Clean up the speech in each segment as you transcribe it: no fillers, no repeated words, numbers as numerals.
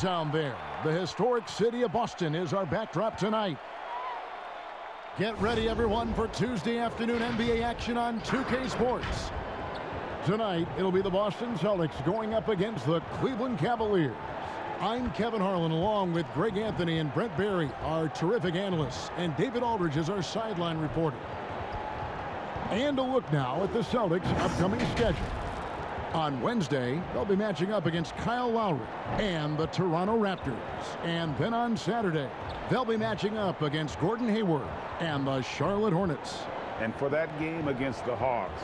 downtown there. The historic city of Boston is our backdrop tonight. Get ready, everyone, for Tuesday afternoon NBA action on 2K Sports. Tonight, it'll be the Boston Celtics going up against the Cleveland Cavaliers. I'm Kevin Harlan, along with Greg Anthony and Brent Barry, our terrific analysts, and David Aldridge is our sideline reporter. And a look now at the Celtics' upcoming schedule. On Wednesday, they'll be matching up against Kyle Lowry and the Toronto Raptors. And then on Saturday, they'll be matching up against Gordon Hayward and the Charlotte Hornets. And for that game against the Hawks,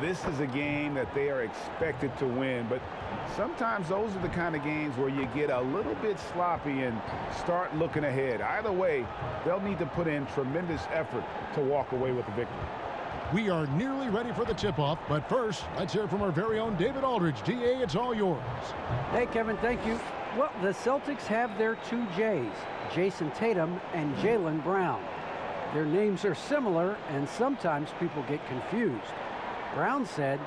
this is a game that they are expected to win. But sometimes those are the kind of games where you get a little bit sloppy and start looking ahead. Either way, they'll need to put in tremendous effort to walk away with the victory. We are nearly ready for the tip-off, but first, let's hear from our very own David Aldridge. DA, it's all yours. Hey, Kevin, thank you. Well, the Celtics have their two J's, Jason Tatum and Jaylen Brown. Their names are similar, and sometimes people get confused. Brown said,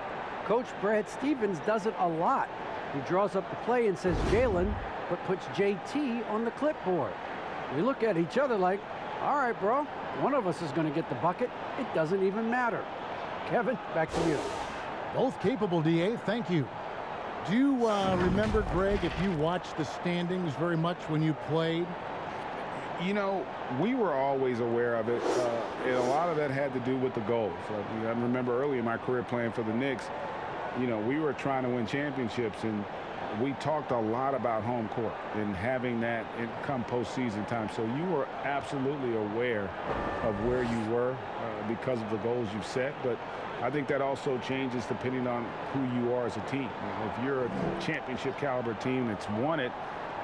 Coach Brad Stevens does it a lot. He draws up the play and says Jaylen, but puts JT on the clipboard. We look at each other like, all right, bro, one of us is going to get the bucket. It doesn't even matter. Kevin, back to you. Both capable, DA. Thank you. Do you remember, Greg, if you watched the standings very much when you played? You know, we were always aware of it, and a lot of that had to do with the goals. I remember early in my career playing for the Knicks, you know, we were trying to win championships, and we talked a lot about home court and having that come postseason time. So you were absolutely aware of where you were because of the goals you set. But I think that also changes depending on who you are as a team. If you're a championship caliber team that's won it,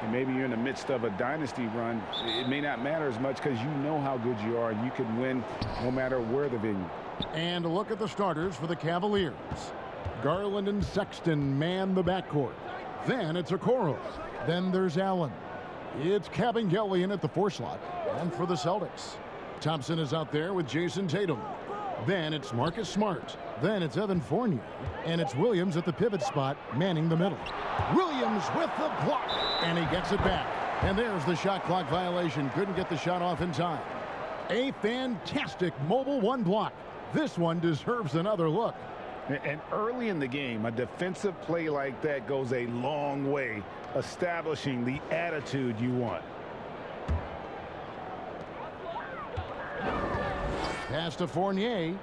and maybe you're in the midst of a dynasty run, it may not matter as much because you know how good you are and you can win no matter where the venue. And a look at the starters for the Cavaliers. Garland and Sexton man the backcourt. Then it's Okoro. Then there's Allen. It's Cavaliers in at the 4 slot. And for the Celtics, Thompson is out there with Jason Tatum. Then it's Marcus Smart. Then it's Evan Fournier. And it's Williams at the pivot spot, manning the middle. Williams with the block. And he gets it back. And there's the shot clock violation. Couldn't get the shot off in time. A fantastic mobile 1 block. This one deserves another look. And early in the game, a defensive play like that goes a long way, establishing the attitude you want. Pass to Fournier.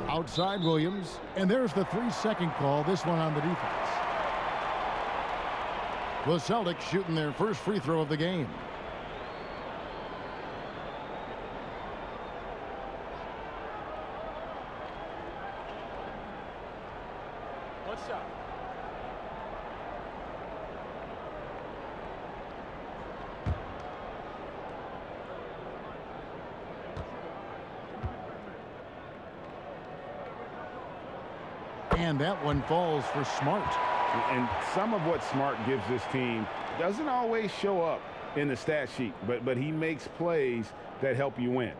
Outside Williams. And there's the 3-second call, this one on the defense. The Celtics shooting their first free throw of the game. And that one falls for Smart. And some of what Smart gives this team doesn't always show up in the stat sheet, but he makes plays that help you win.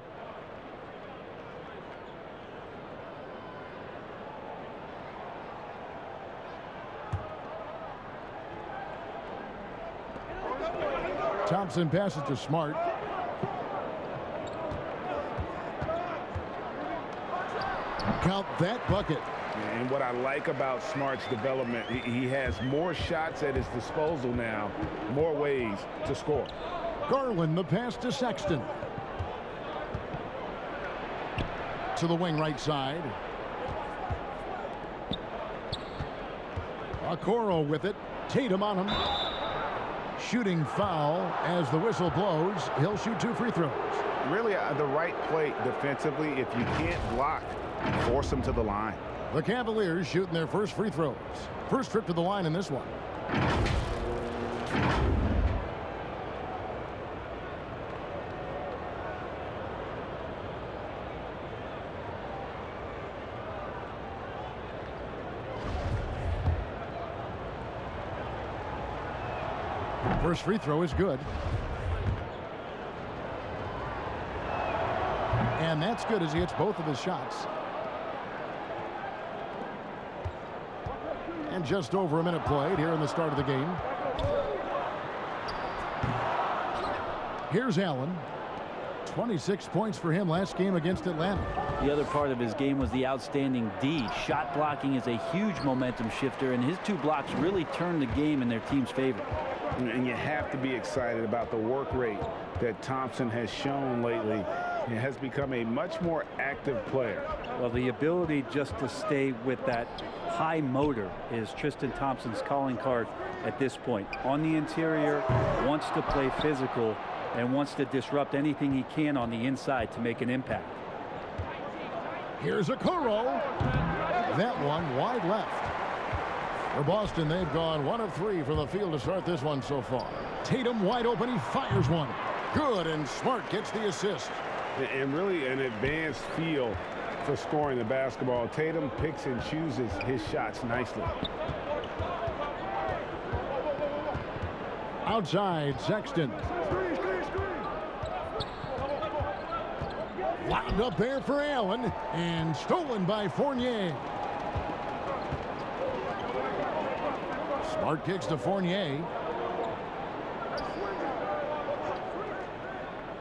Thompson passes to Smart. Count that bucket. And what I like about Smart's development, he has more shots at his disposal now, more ways to score. Garland, the pass to Sexton. To the wing right side. Okoro with it. Tatum on him. Shooting foul as the whistle blows. He'll shoot 2 free throws. Really the right play defensively. If you can't block, force him to the line. The Cavaliers shooting their first free throws. First trip to the line in this one. First free throw is good. And that's good as he hits both of his shots. And just over a minute played here in the start of the game. Here's Allen. 26 points for him last game against Atlanta. The other part of his game was the outstanding D. Shot blocking is a huge momentum shifter, and his 2 blocks really turned the game in their team's favor. And you have to be excited about the work rate that Thompson has shown lately. He has become a much more active player. Well, the ability just to stay with that high motor is Tristan Thompson's calling card at this point. On the interior, wants to play physical and wants to disrupt anything he can on the inside to make an impact. Here's Okoro. That one wide left. For Boston, they've gone 1 of 3 from the field to start this one so far. Tatum wide open. He fires one. Good, and Smart gets the assist. And really an advanced feel for scoring the basketball. Tatum picks and chooses his shots nicely. Outside, Sexton. Lobbed up there for Allen, and stolen by Fournier. Smart kicks to Fournier.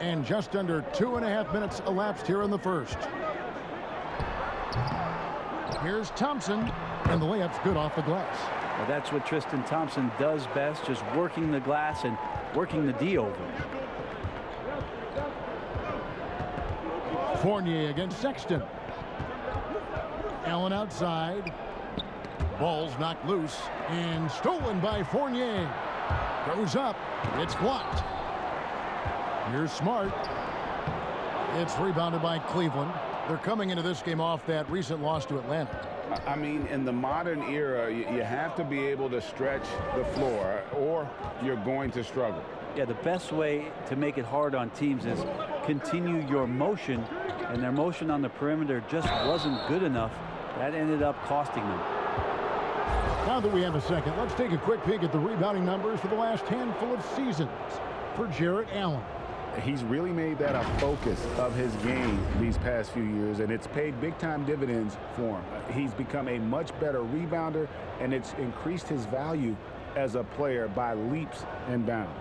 And just under 2.5 minutes elapsed here in the first. Here's Thompson, and the layup's good off the glass. Well, that's what Tristan Thompson does best, just working the glass and working the D over. Fournier against Sexton. Allen outside. Ball's knocked loose and stolen by Fournier. Goes up. It's blocked. Here's Smart. It's rebounded by Cleveland. They're coming into this game off that recent loss to Atlanta. I mean, in the modern era, you have to be able to stretch the floor or you're going to struggle. Yeah, the best way to make it hard on teams is continue your motion, and their motion on the perimeter just wasn't good enough. That ended up costing them. Now that we have a second, let's take a quick peek at the rebounding numbers for the last handful of seasons for Jarrett Allen. He's really made that a focus of his game these past few years, and it's paid big-time dividends for him. He's become a much better rebounder, and it's increased his value as a player by leaps and bounds.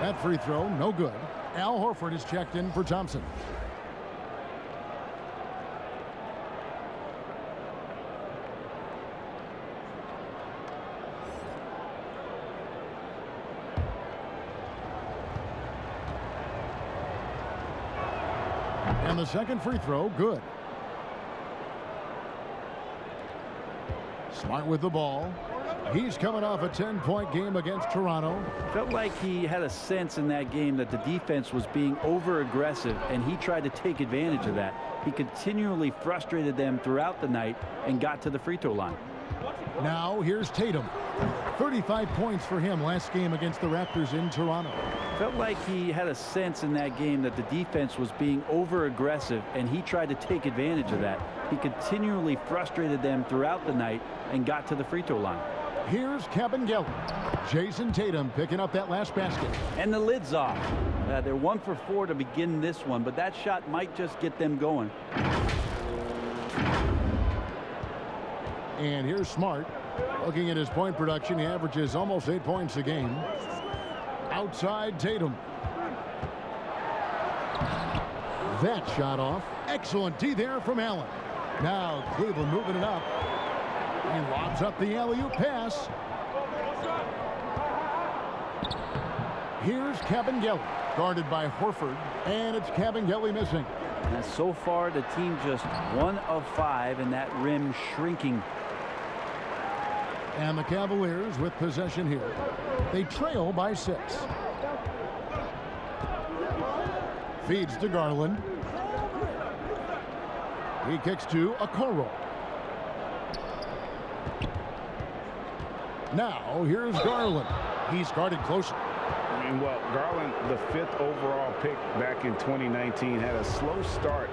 That free throw, no good. Al Horford is checked in for Thompson. And the second free throw, good. Smart with the ball. He's coming off a 10-point game against Toronto. Felt like he had a sense in that game that the defense was being over-aggressive, and he tried to take advantage of that. He continually frustrated them throughout the night and got to the free throw line. Now here's Tatum. 35 points for him last game against the Raptors in Toronto. Felt like he had a sense in that game that the defense was being over-aggressive, and he tried to take advantage of that. He continually frustrated them throughout the night and got to the free throw line. Here's Cavaliers. Jason Tatum picking up that last basket. And the lid's off. They're 1 for 4 to begin this one, but that shot might just get them going. And here's Smart. Looking at his point production, he averages almost 8 points a game. Outside Tatum. That shot off. Excellent D there from Allen. Now Cleveland moving it up. He lobs up the alley-oop pass. Here's Cavaliers, guarded by Horford, and it's Cavaliers missing. And so far, the team just 1 of 5, and that rim shrinking. And the Cavaliers with possession here. They trail by 6. Feeds to Garland. He kicks to Okoro. Now here's Garland. He's guarded closely. Well, Garland, the 5th overall pick back in 2019, had a slow start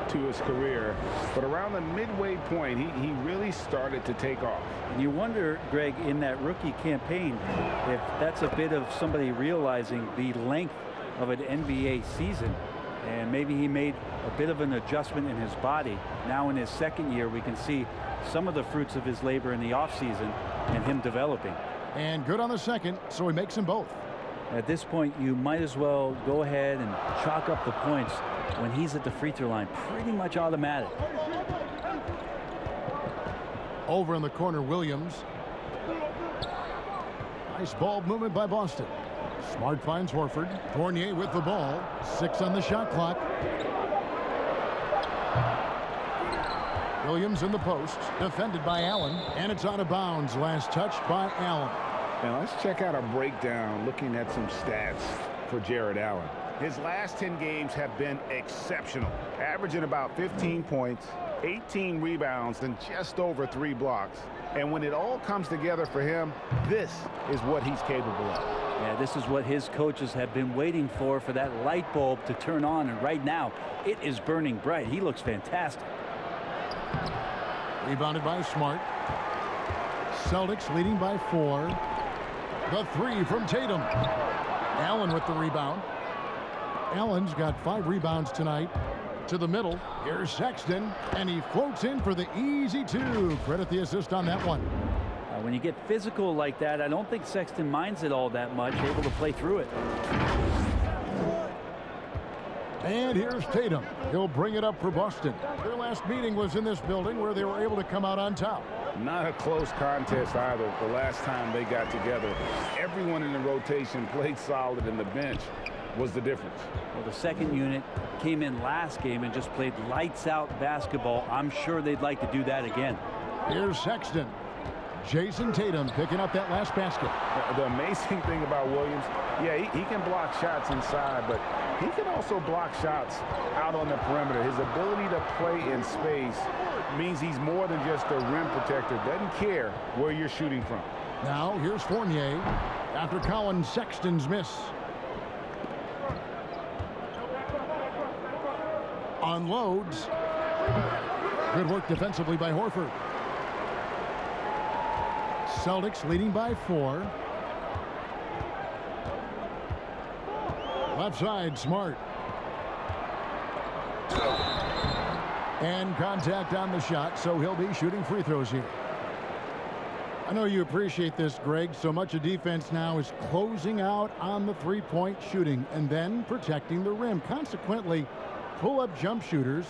to his career, but around the midway point, he really started to take off. And you wonder, Greg, in that rookie campaign, if that's a bit of somebody realizing the length of an NBA season, and maybe he made a bit of an adjustment in his body. Now in his second year, we can see some of the fruits of his labor in the offseason and him developing. And good on the second, so he makes them both. At this point, you might as well go ahead and chalk up the points when he's at the free throw line. Pretty much automatic. Over in the corner, Williams. Nice ball movement by Boston. Smart finds Horford. Fournier with the ball. 6 on the shot clock. Williams in the post. Defended by Allen. And it's out of bounds. Last touch by Allen. Now let's check out a breakdown looking at some stats for Jared Allen. His last 10 games have been exceptional, averaging about 15 points, 18 rebounds, and just over 3 blocks. And when it all comes together for him, this is what he's capable of. Yeah, this is what his coaches have been waiting for that light bulb to turn on, and right now it is burning bright. He looks fantastic. Rebounded by Smart. Celtics leading by 4. The 3 from Tatum. Allen with the rebound. Allen's got 5 rebounds tonight. To the middle. Here's Sexton. And he floats in for the easy 2. Credit the assist on that one. When you get physical like that, I don't think Sexton minds it all that much, able to play through it. And here's Tatum. He'll bring it up for Boston. Their last meeting was in this building where they were able to come out on top. Not a close contest either. The last time they got together, everyone in the rotation played solid, and the bench was the difference. Well, the second unit came in last game and just played lights out basketball. I'm sure they'd like to do that again. Here's Sexton. Jason Tatum picking up that last basket. The amazing thing about Williams, yeah, he can block shots inside, but he can also block shots out on the perimeter. His ability to play in space means he's more than just a rim protector. Doesn't care where you're shooting from. Now here's Fournier after Colin Sexton's miss. Unloads. Good work defensively by Horford. Celtics leading by 4. Left side, Smart. And contact on the shot, so he'll be shooting free throws here. I know you appreciate this, Greg. So much of defense now is closing out on the three-point shooting and then protecting the rim. Consequently, pull-up jump shooters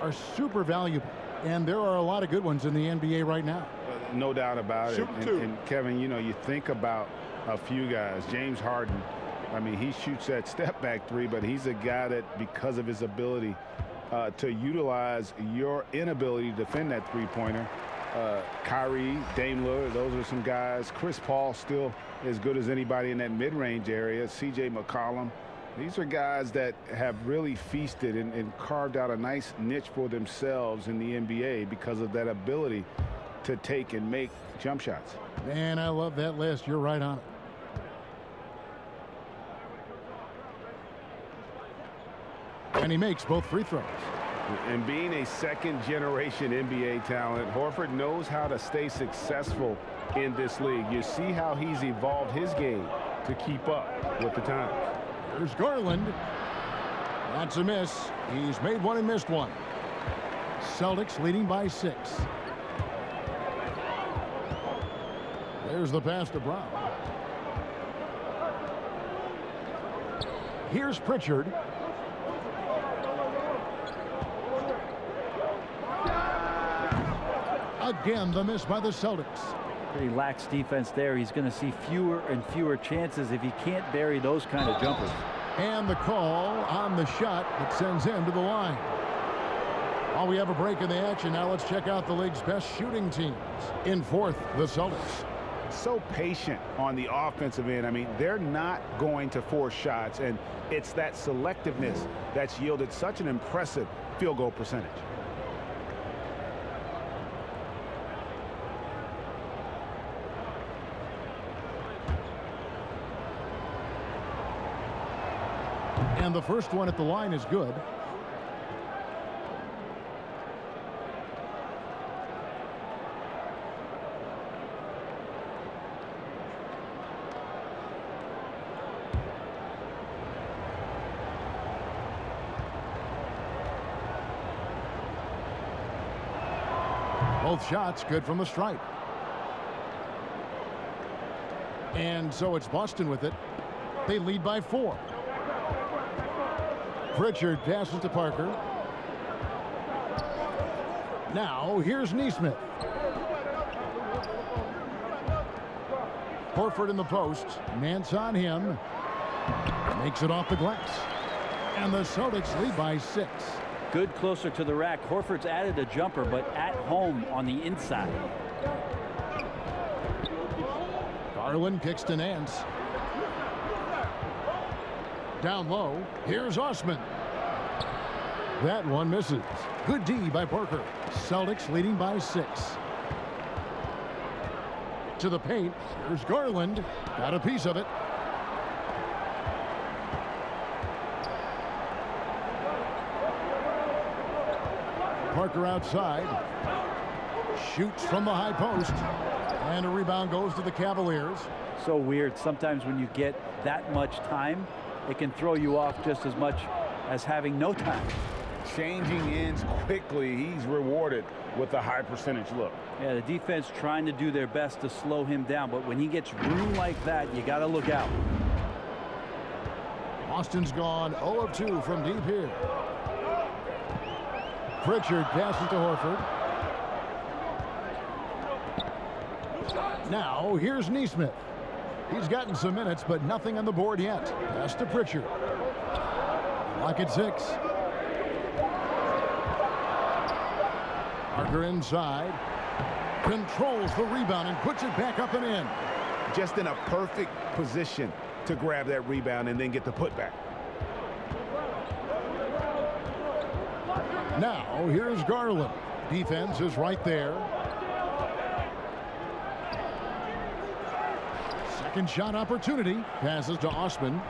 are super valuable, and there are a lot of good ones in the NBA right now. No doubt about it. And Kevin, you know, you think about a few guys. James Harden, I mean, he shoots that step-back 3, but he's a guy that, because of his ability to utilize your inability to defend that three-pointer, Kyrie, Dame Lillard, those are some guys. Chris Paul still as good as anybody in that mid-range area. C.J. McCollum. These are guys that have really feasted and carved out a nice niche for themselves in the NBA because of that ability to take and make jump shots. Man, I love that list. You're right on it. And he makes both free throws. And being a second-generation NBA talent, Horford knows how to stay successful in this league. You see how he's evolved his game to keep up with the times. There's Garland. That's a miss. He's made one and missed one. Celtics leading by 6. There's the pass to Brown. Here's Pritchard. Again, the miss by the Celtics. Pretty lax defense there. He's going to see fewer and fewer chances if he can't bury those kind of jumpers. And the call on the shot that sends him to the line. While we have a break in the action, now let's check out the league's best shooting teams. In fourth, the Celtics. So patient on the offensive end. I mean, they're not going to force shots, and it's that selectiveness that's yielded such an impressive field goal percentage. And the first one at the line is good. Both shots good from the stripe. And so it's Boston with it. They lead by 4. Pritchard passes to Parker. Now here's Neesmith. Horford in the post. Nance on him. Makes it off the glass. And the Celtics lead by 6. Good closer to the rack. Horford's added a jumper, but at home on the inside. Garland kicks to Nance. Down low. Here's Osman. That one misses. Good D by Parker. Celtics leading by 6. To the paint. Here's Garland. Got a piece of it. Parker outside. Shoots from the high post. And a rebound goes to the Cavaliers. So weird. Sometimes when you get that much time, it can throw you off just as much as having no time. Changing ends quickly. He's rewarded with a high percentage look. Yeah, the defense trying to do their best to slow him down, but when he gets room like that, you got to look out. Austin's gone 0 of 2 from deep here. Pritchard passes to Horford. Now here's Neesmith. He's gotten some minutes, but nothing on the board yet. Pass to Pritchard. Lock at 6. Parker inside. Controls the rebound and puts it back up and in. Just in a perfect position to grab that rebound and then get the putback. Now here's Garland. Defense is right there. Second shot opportunity. Passes to Osman.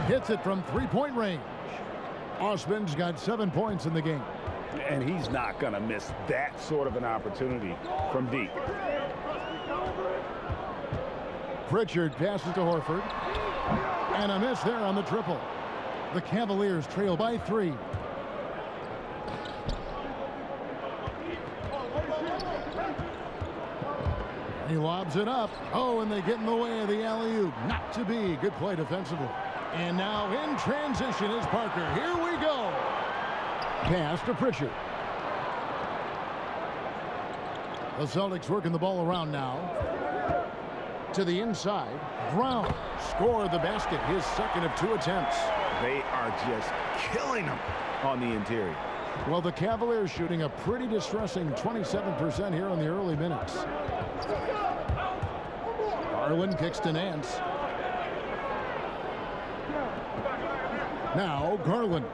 Hits it from 3-point range. Osman's got 7 points in the game. And he's not going to miss that sort of an opportunity from deep. Pritchard passes to Horford. And a miss there on the triple. The Cavaliers trail by 3. He lobs it up. Oh, and they get in the way of the alley-oop. Not to be. Good play defensively. And now in transition is Parker. Here we go. Pass to Pritchard. The Celtics working the ball around now. To the inside. Brown scored the basket. His second of 2 attempts. They are just killing him on the interior. Well, the Cavaliers shooting a pretty distressing 27% here in the early minutes. Garland kicks to Nance. Now Garland.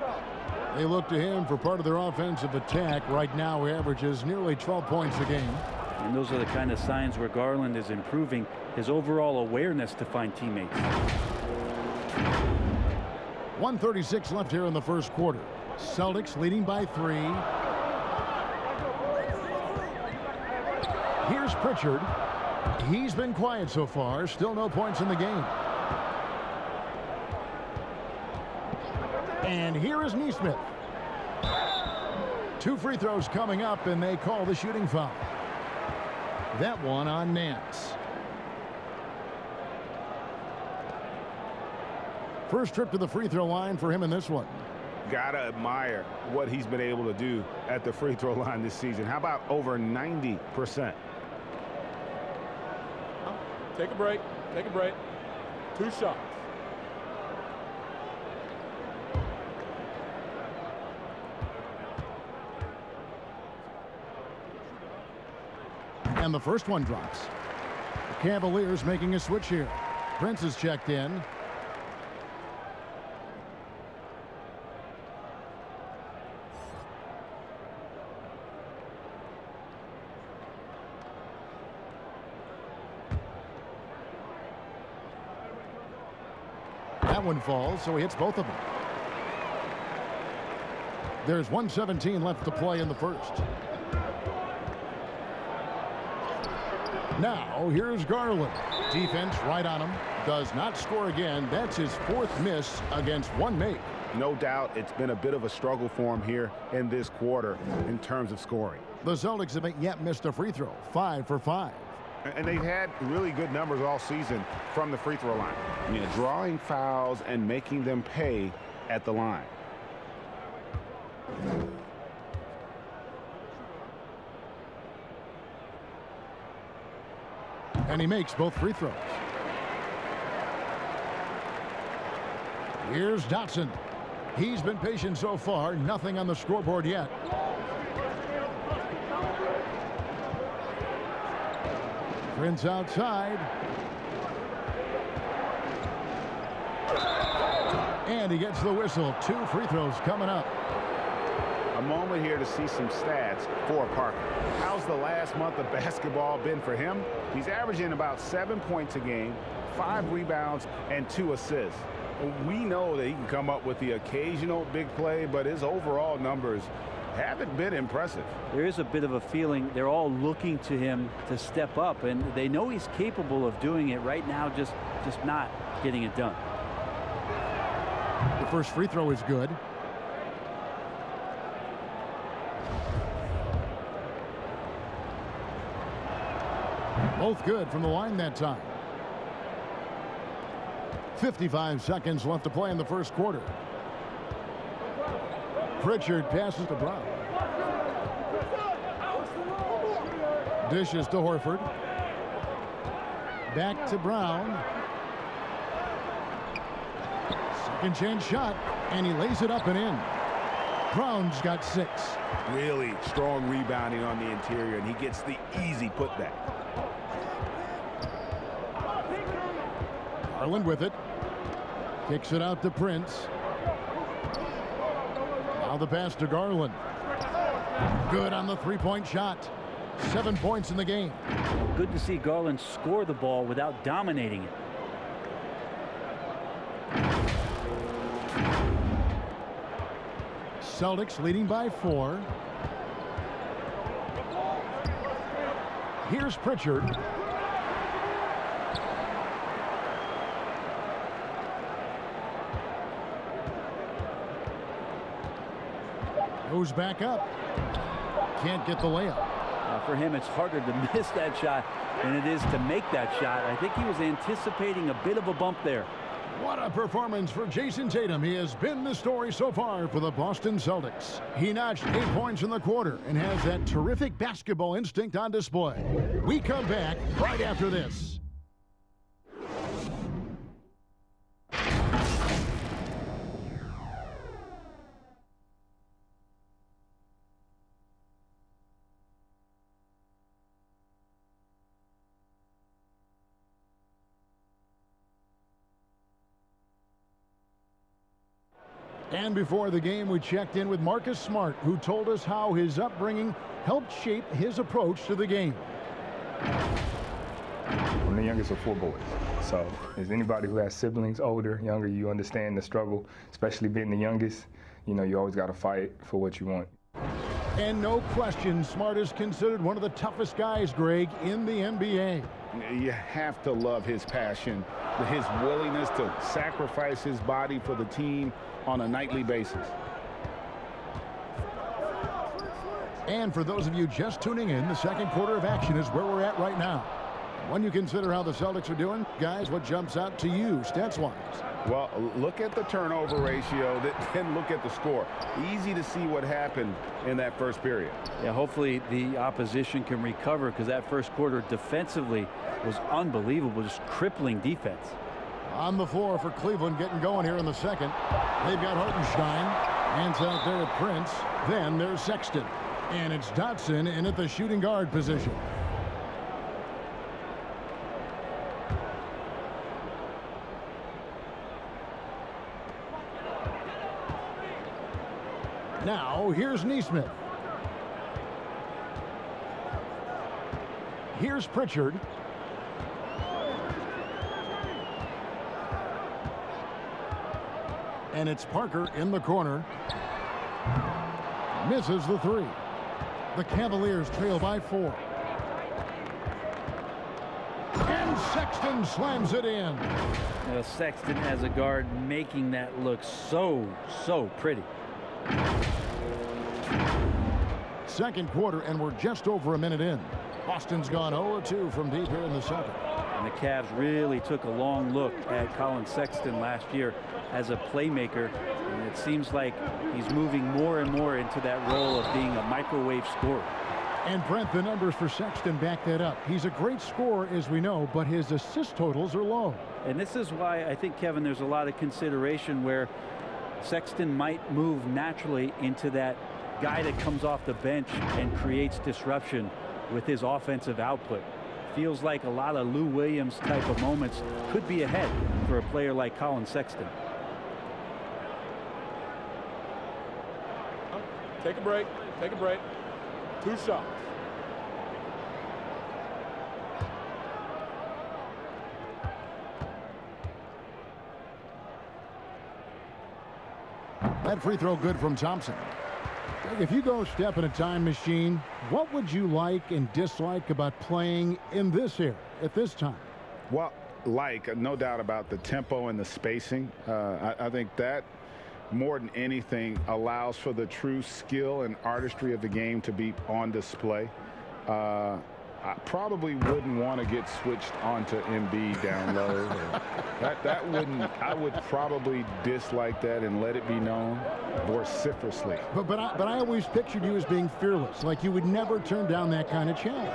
They look to him for part of their offensive attack. Right now he averages nearly 12 points a game. And those are the kind of signs where Garland is improving his overall awareness to find teammates. 1:36 left here in the first quarter. Celtics leading by 3. Here's Pritchard. He's been quiet so far. Still no points in the game. And here is Neesmith. 2 free throws coming up, and they call the shooting foul. That one on Nance. First trip to the free throw line for him in this one. Gotta admire what he's been able to do at the free throw line this season. How about over 90%? Take a break. Take a break. 2 shots. And the first one drops. The Cavaliers making a switch here. Prince is checked in. That one falls, so he hits both of them. There's 1:17 left to play in the first. Now, here's Garland. Defense right on him. Does not score again. That's his 4th miss against 1 make. No doubt it's been a bit of a struggle for him here in this quarter in terms of scoring. The Celtics haven't yet missed a free throw, 5 for 5. And they've had really good numbers all season from the free throw line. Drawing fouls and making them pay at the line. And he makes both free throws. Here's Dotson. He's been patient so far. Nothing on the scoreboard yet. Prince outside. And he gets the whistle. 2 free throws coming up. A moment here to see some stats for Parker. How's the last month of basketball been for him? He's averaging about 7 points a game, 5 rebounds, and 2 assists. We know that he can come up with the occasional big play, but his overall numbers haven't been impressive. There is a bit of a feeling they're all looking to him to step up, and they know he's capable of doing it right now, just not getting it done. The first free throw is good. Both good from the line that time. 55 seconds left to play in the first quarter. Pritchard passes to Brown. Dishes to Horford. Back to Brown. Second chance shot, and he lays it up and in. Brown's got 6. Really strong rebounding on the interior, and he gets the easy putback. Garland with it. Kicks it out to Prince. Now the pass to Garland. Good on the three-point shot. 7 points in the game. Good to see Garland score the ball without dominating it. Celtics leading by 4. Here's Pritchard. Goes back up. Can't get the layup. For him, it's harder to miss that shot than it is to make that shot. I think he was anticipating a bit of a bump there. What a performance for Jason Tatum. He has been the story so far for the Boston Celtics. He notched 8 points in the quarter and has that terrific basketball instinct on display. We come back right after this. And before the game, we checked in with Marcus Smart, who told us how his upbringing helped shape his approach to the game. I'm the youngest of 4 boys. So as anybody who has siblings, older, younger, you understand the struggle, especially being the youngest. You know, you always got to fight for what you want. And no question, Smart is considered one of the toughest guys, Greg, in the NBA. You have to love his passion, his willingness to sacrifice his body for the team on a nightly basis. And for those of you just tuning in, the second quarter of action is where we're at right now. When you consider how the Celtics are doing, guys, what jumps out to you stats-wise? Well, look at the turnover ratio, then look at the score. Easy to see what happened in that first period. Yeah, hopefully the opposition can recover, because that first quarter defensively was unbelievable, just crippling defense. On the floor for Cleveland, getting going here in the second. They've got Hartenstein. Hands out there at Prince. Then there's Sexton. And it's Dotson in at the shooting guard position. Now, here's Nesmith. Here's Pritchard. And it's Parker in the corner. Misses the 3. The Cavaliers trail by 4. And Sexton slams it in. Sexton as a guard making that look so pretty. Second quarter, and we're just over a minute in. Boston's gone 0-2 from deep here in the second. And the Cavs really took a long look at Colin Sexton last year as a playmaker, and it seems like he's moving more and more into that role of being a microwave scorer. And Brent, the numbers for Sexton back that up. He's a great scorer, as we know, but his assist totals are low. And this is why I think, Kevin, there's a lot of consideration where Sexton might move naturally into that guy that comes off the bench and creates disruption with his offensive output. Feels like a lot of Lou Williams type of moments could be ahead for a player like Colin Sexton. Take a break. Take a break. 2 shots. That free throw good from Thompson. If you go step in a time machine, what would you like and dislike about playing in this era at this time? Well, no doubt about the tempo and the spacing. I think that more than anything allows for the true skill and artistry of the game to be on display. I probably wouldn't want to get switched onto Embiid down low. that wouldn't. I would probably dislike that and let it be known vociferously. But I always pictured you as being fearless, like you would never turn down that kind of challenge.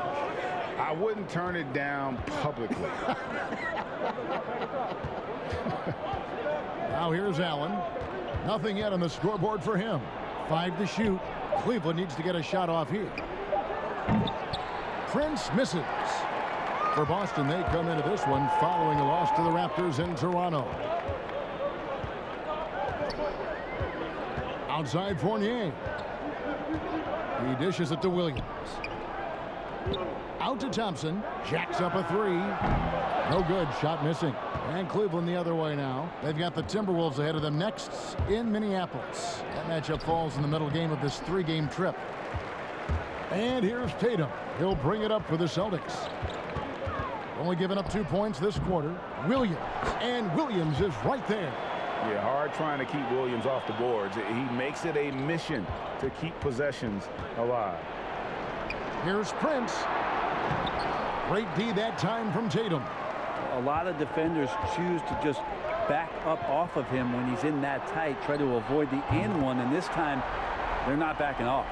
I wouldn't turn it down publicly. Now here's Allen. Nothing yet on the scoreboard for him. 5 to shoot. Cleveland needs to get a shot off here. Prince misses. For Boston, they come into this one following a loss to the Raptors in Toronto. Outside Fournier. He dishes it to Williams. Out to Thompson. Jacks up a 3. No good. Shot missing. And Cleveland the other way now. They've got the Timberwolves ahead of them next in Minneapolis. That matchup falls in the middle game of this 3-game trip. And here's Tatum. He'll bring it up for the Celtics. Only giving up 2 points this quarter. Williams. And Williams is right there. Yeah, hard trying to keep Williams off the boards. He makes it a mission to keep possessions alive. Here's Prince. Great D that time from Tatum. A lot of defenders choose to just back up off of him when he's in that tight, try to avoid the and one, and this time they're not backing off.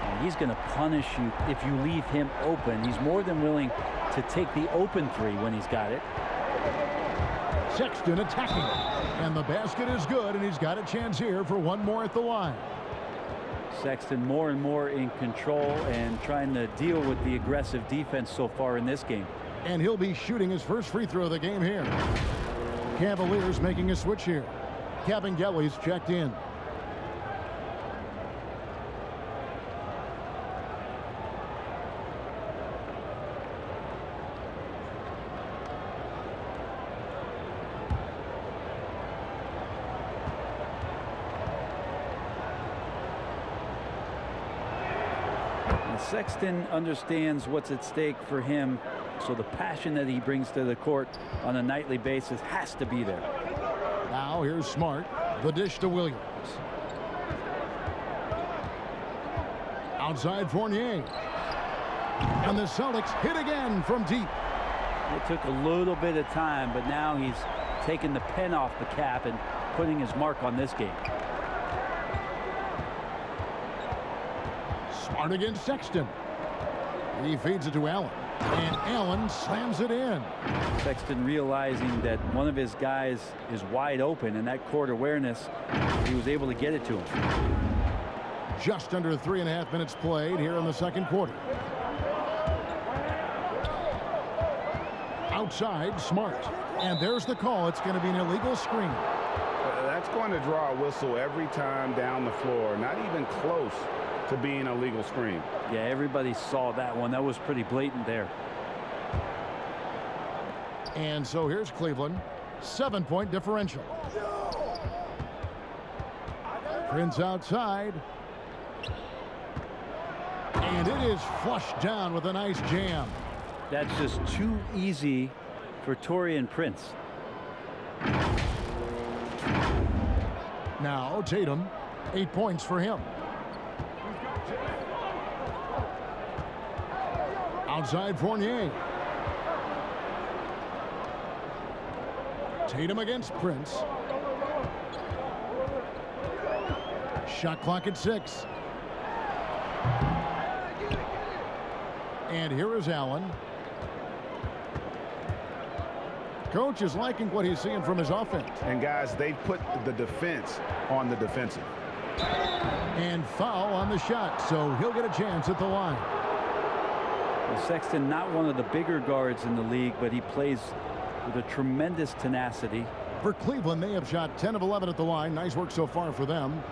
And he's going to punish you if you leave him open. He's more than willing to take the open 3 when he's got it. Sexton attacking. And the basket is good, and he's got a chance here for one more at the line. Sexton more and more in control and trying to deal with the aggressive defense so far in this game. And he'll be shooting his first free throw of the game here. Cavaliers making a switch here. Kevin Gelly's checked in. Sexton understands what's at stake for him, so the passion that he brings to the court on a nightly basis has to be there. Now here's Smart. The dish to Williams. Outside Fournier. And the Celtics hit again from deep. It took a little bit of time, but now he's taking the pen off the cap and putting his mark on this game. Smart against Sexton. He feeds it to Allen. And Allen slams it in. Sexton realizing that one of his guys is wide open, and that court awareness, he was able to get it to him. Just under 3.5 minutes played here in the second quarter. Outside, Smart. And there's the call. It's going to be an illegal screen. That's going to draw a whistle every time down the floor. Not even close to being a legal screen. Yeah, everybody saw that one. That was pretty blatant there. And so here's Cleveland. 7-point differential. Prince outside. And it is flushed down with a nice jam. That's just too easy for Taurean Prince. Now Tatum, 8 points for him. Outside Fournier. Tatum against Prince. Shot clock at 6. And here is Allen. Coach is liking what he's seeing from his offense. And guys, they put the defense on the defensive. And foul on the shot, so he'll get a chance at the line. Well, Sexton, not one of the bigger guards in the league, but he plays with a tremendous tenacity. For Cleveland, they have shot 10 of 11 at the line. Nice work so far for them.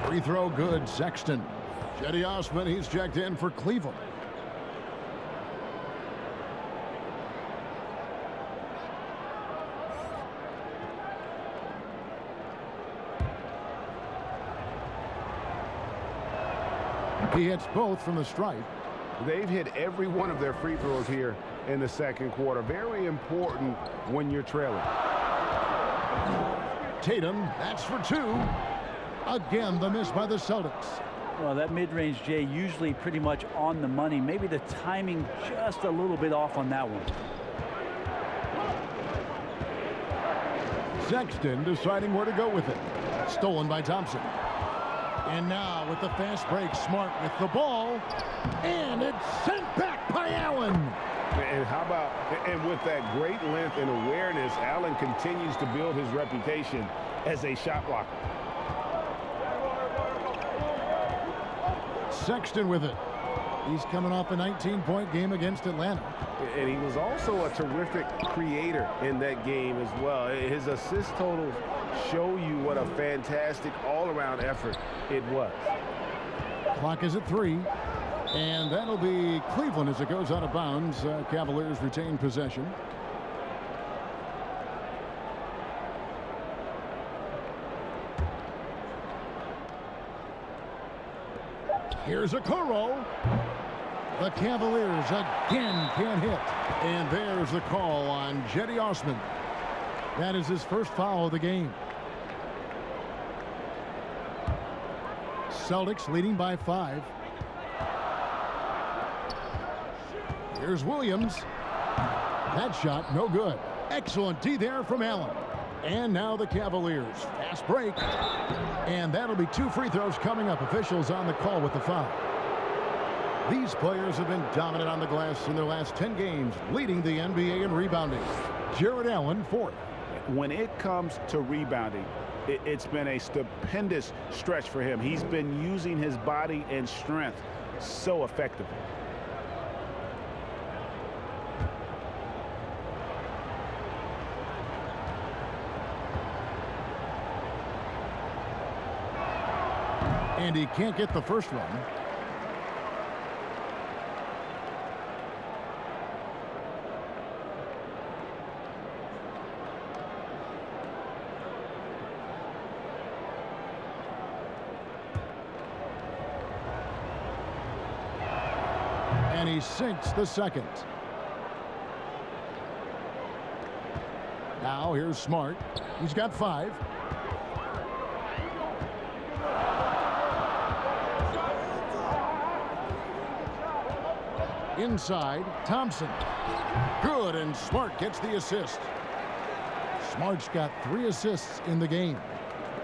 Free throw good, Sexton. Cedi Osman, he's checked in for Cleveland. He hits both from the stripe. They've hit every one of their free throws here in the second quarter. Very important when you're trailing. Tatum, that's for 2. Again, the miss by the Celtics. Well, that mid-range, Jay, usually pretty much on the money. Maybe the timing just a little bit off on that one. Sexton deciding where to go with it. Stolen by Thompson. And now with the fast break, Smart with the ball. And it's sent back by Allen. And how about, and with that great length and awareness, Allen continues to build his reputation as a shot blocker. Sexton with it. He's coming off a 19-point game against Atlanta. And he was also a terrific creator in that game as well. His assist totals show you what a fantastic all-around effort it was. Clock is at 3. And that'll be Cleveland as it goes out of bounds. Cavaliers retain possession. Here's Okoro. The Cavaliers again can't hit. And there's the call on Cedi Osman. That is his first foul of the game. Celtics leading by 5. Here's Williams. That shot no good. Excellent D there from Allen. And now the Cavaliers. Fast break. And that'll be 2 free throws coming up. Officials on the call with the foul. These players have been dominant on the glass in their last 10 games, leading the NBA in rebounding. Jared Allen, 4th. When it comes to rebounding, it's been a stupendous stretch for him. He's been using his body and strength so effectively. And he can't get the first one. And he sinks the second. Now here's Smart. He's got 5. Inside, Thompson. Good, and Smart gets the assist. Smart's got 3 assists in the game.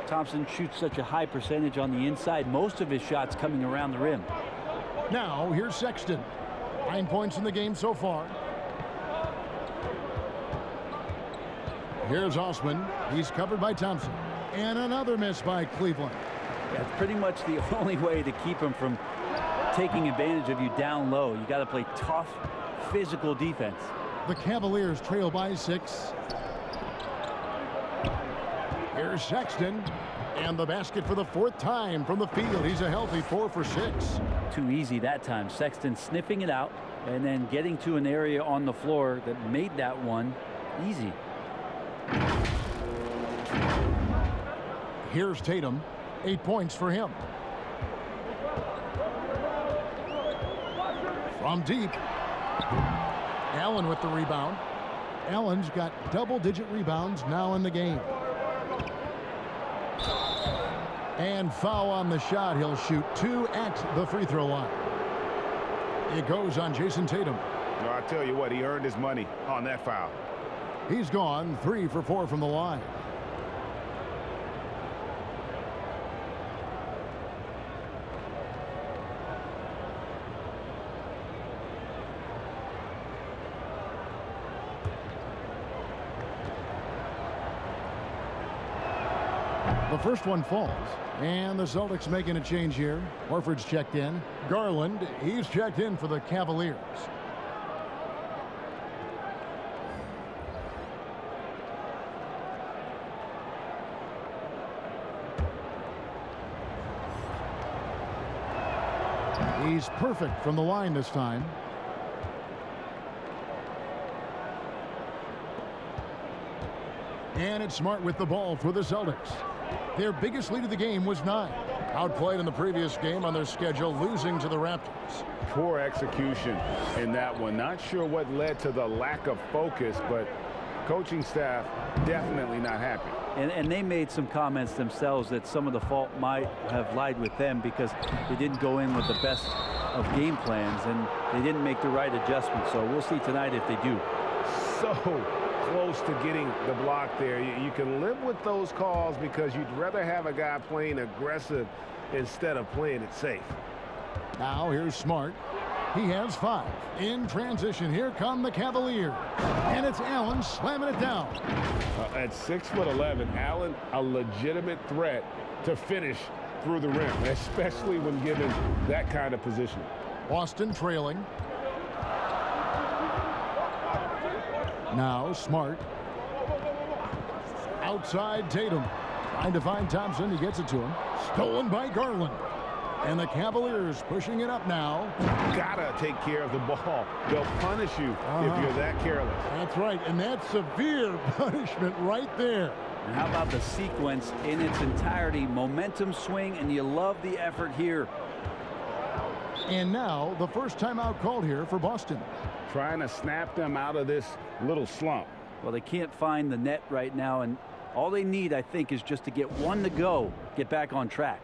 Thompson shoots such a high percentage on the inside. Most of his shots coming around the rim. Now, here's Sexton. 9 points in the game so far. Here's Osman. He's covered by Thompson. And another miss by Cleveland. That's pretty much the only way to keep him from taking advantage of you down low. You got to play tough, physical defense. The Cavaliers trail by 6. Here's Sexton. And the basket for the 4th time from the field. He's a healthy 4 for 6. Too easy that time. Sexton sniffing it out and then getting to an area on the floor that made that one Easy. Here's Tatum. 8 points for him. From deep. Allen with the rebound. Allen's got double-digit rebounds now in the game. And foul on the shot. He'll shoot 2 at the free throw line. It goes on Jason Tatum. No, I tell you what, he earned his money on that foul. He's gone 3 for 4 from the line. The first one falls, and the Celtics making a change here. Horford's checked in. Garland, he's checked in for the Cavaliers. He's perfect from the line this time. And it's Smart with the ball for the Celtics. Their biggest lead of the game was 9. Outplayed in the previous game on their schedule, losing to the Raptors. Poor execution in that one. Not sure what led to the lack of focus, but coaching staff definitely not happy. And they made some comments themselves that some of the fault might have lied with them because they didn't go in with the best of game plans and they didn't make the right adjustments. So we'll see tonight if they do. So close to getting the block there. You can live with those calls because you'd rather have a guy playing aggressive instead of playing it safe. Now here's Smart. He has 5. In transition, here come the Cavaliers. And it's Allen slamming it down. At 6'11", Allen, a legitimate threat to finish through the rim, especially when given that kind of position. Boston trailing. Now Smart. Outside Tatum. Trying to find Thompson. He gets it to him. Stolen by Garland. And the Cavaliers pushing it up now. Gotta take care of the ball. They'll punish you if you're that careless. That's right, and that's severe punishment right there. And how about the sequence in its entirety? Momentum swing, and you love the effort here. And now the first timeout called here for Boston. Trying to snap them out of this little slump. Well, they can't find the net right now, and all they need, I think, is just to get one to go, get back on track.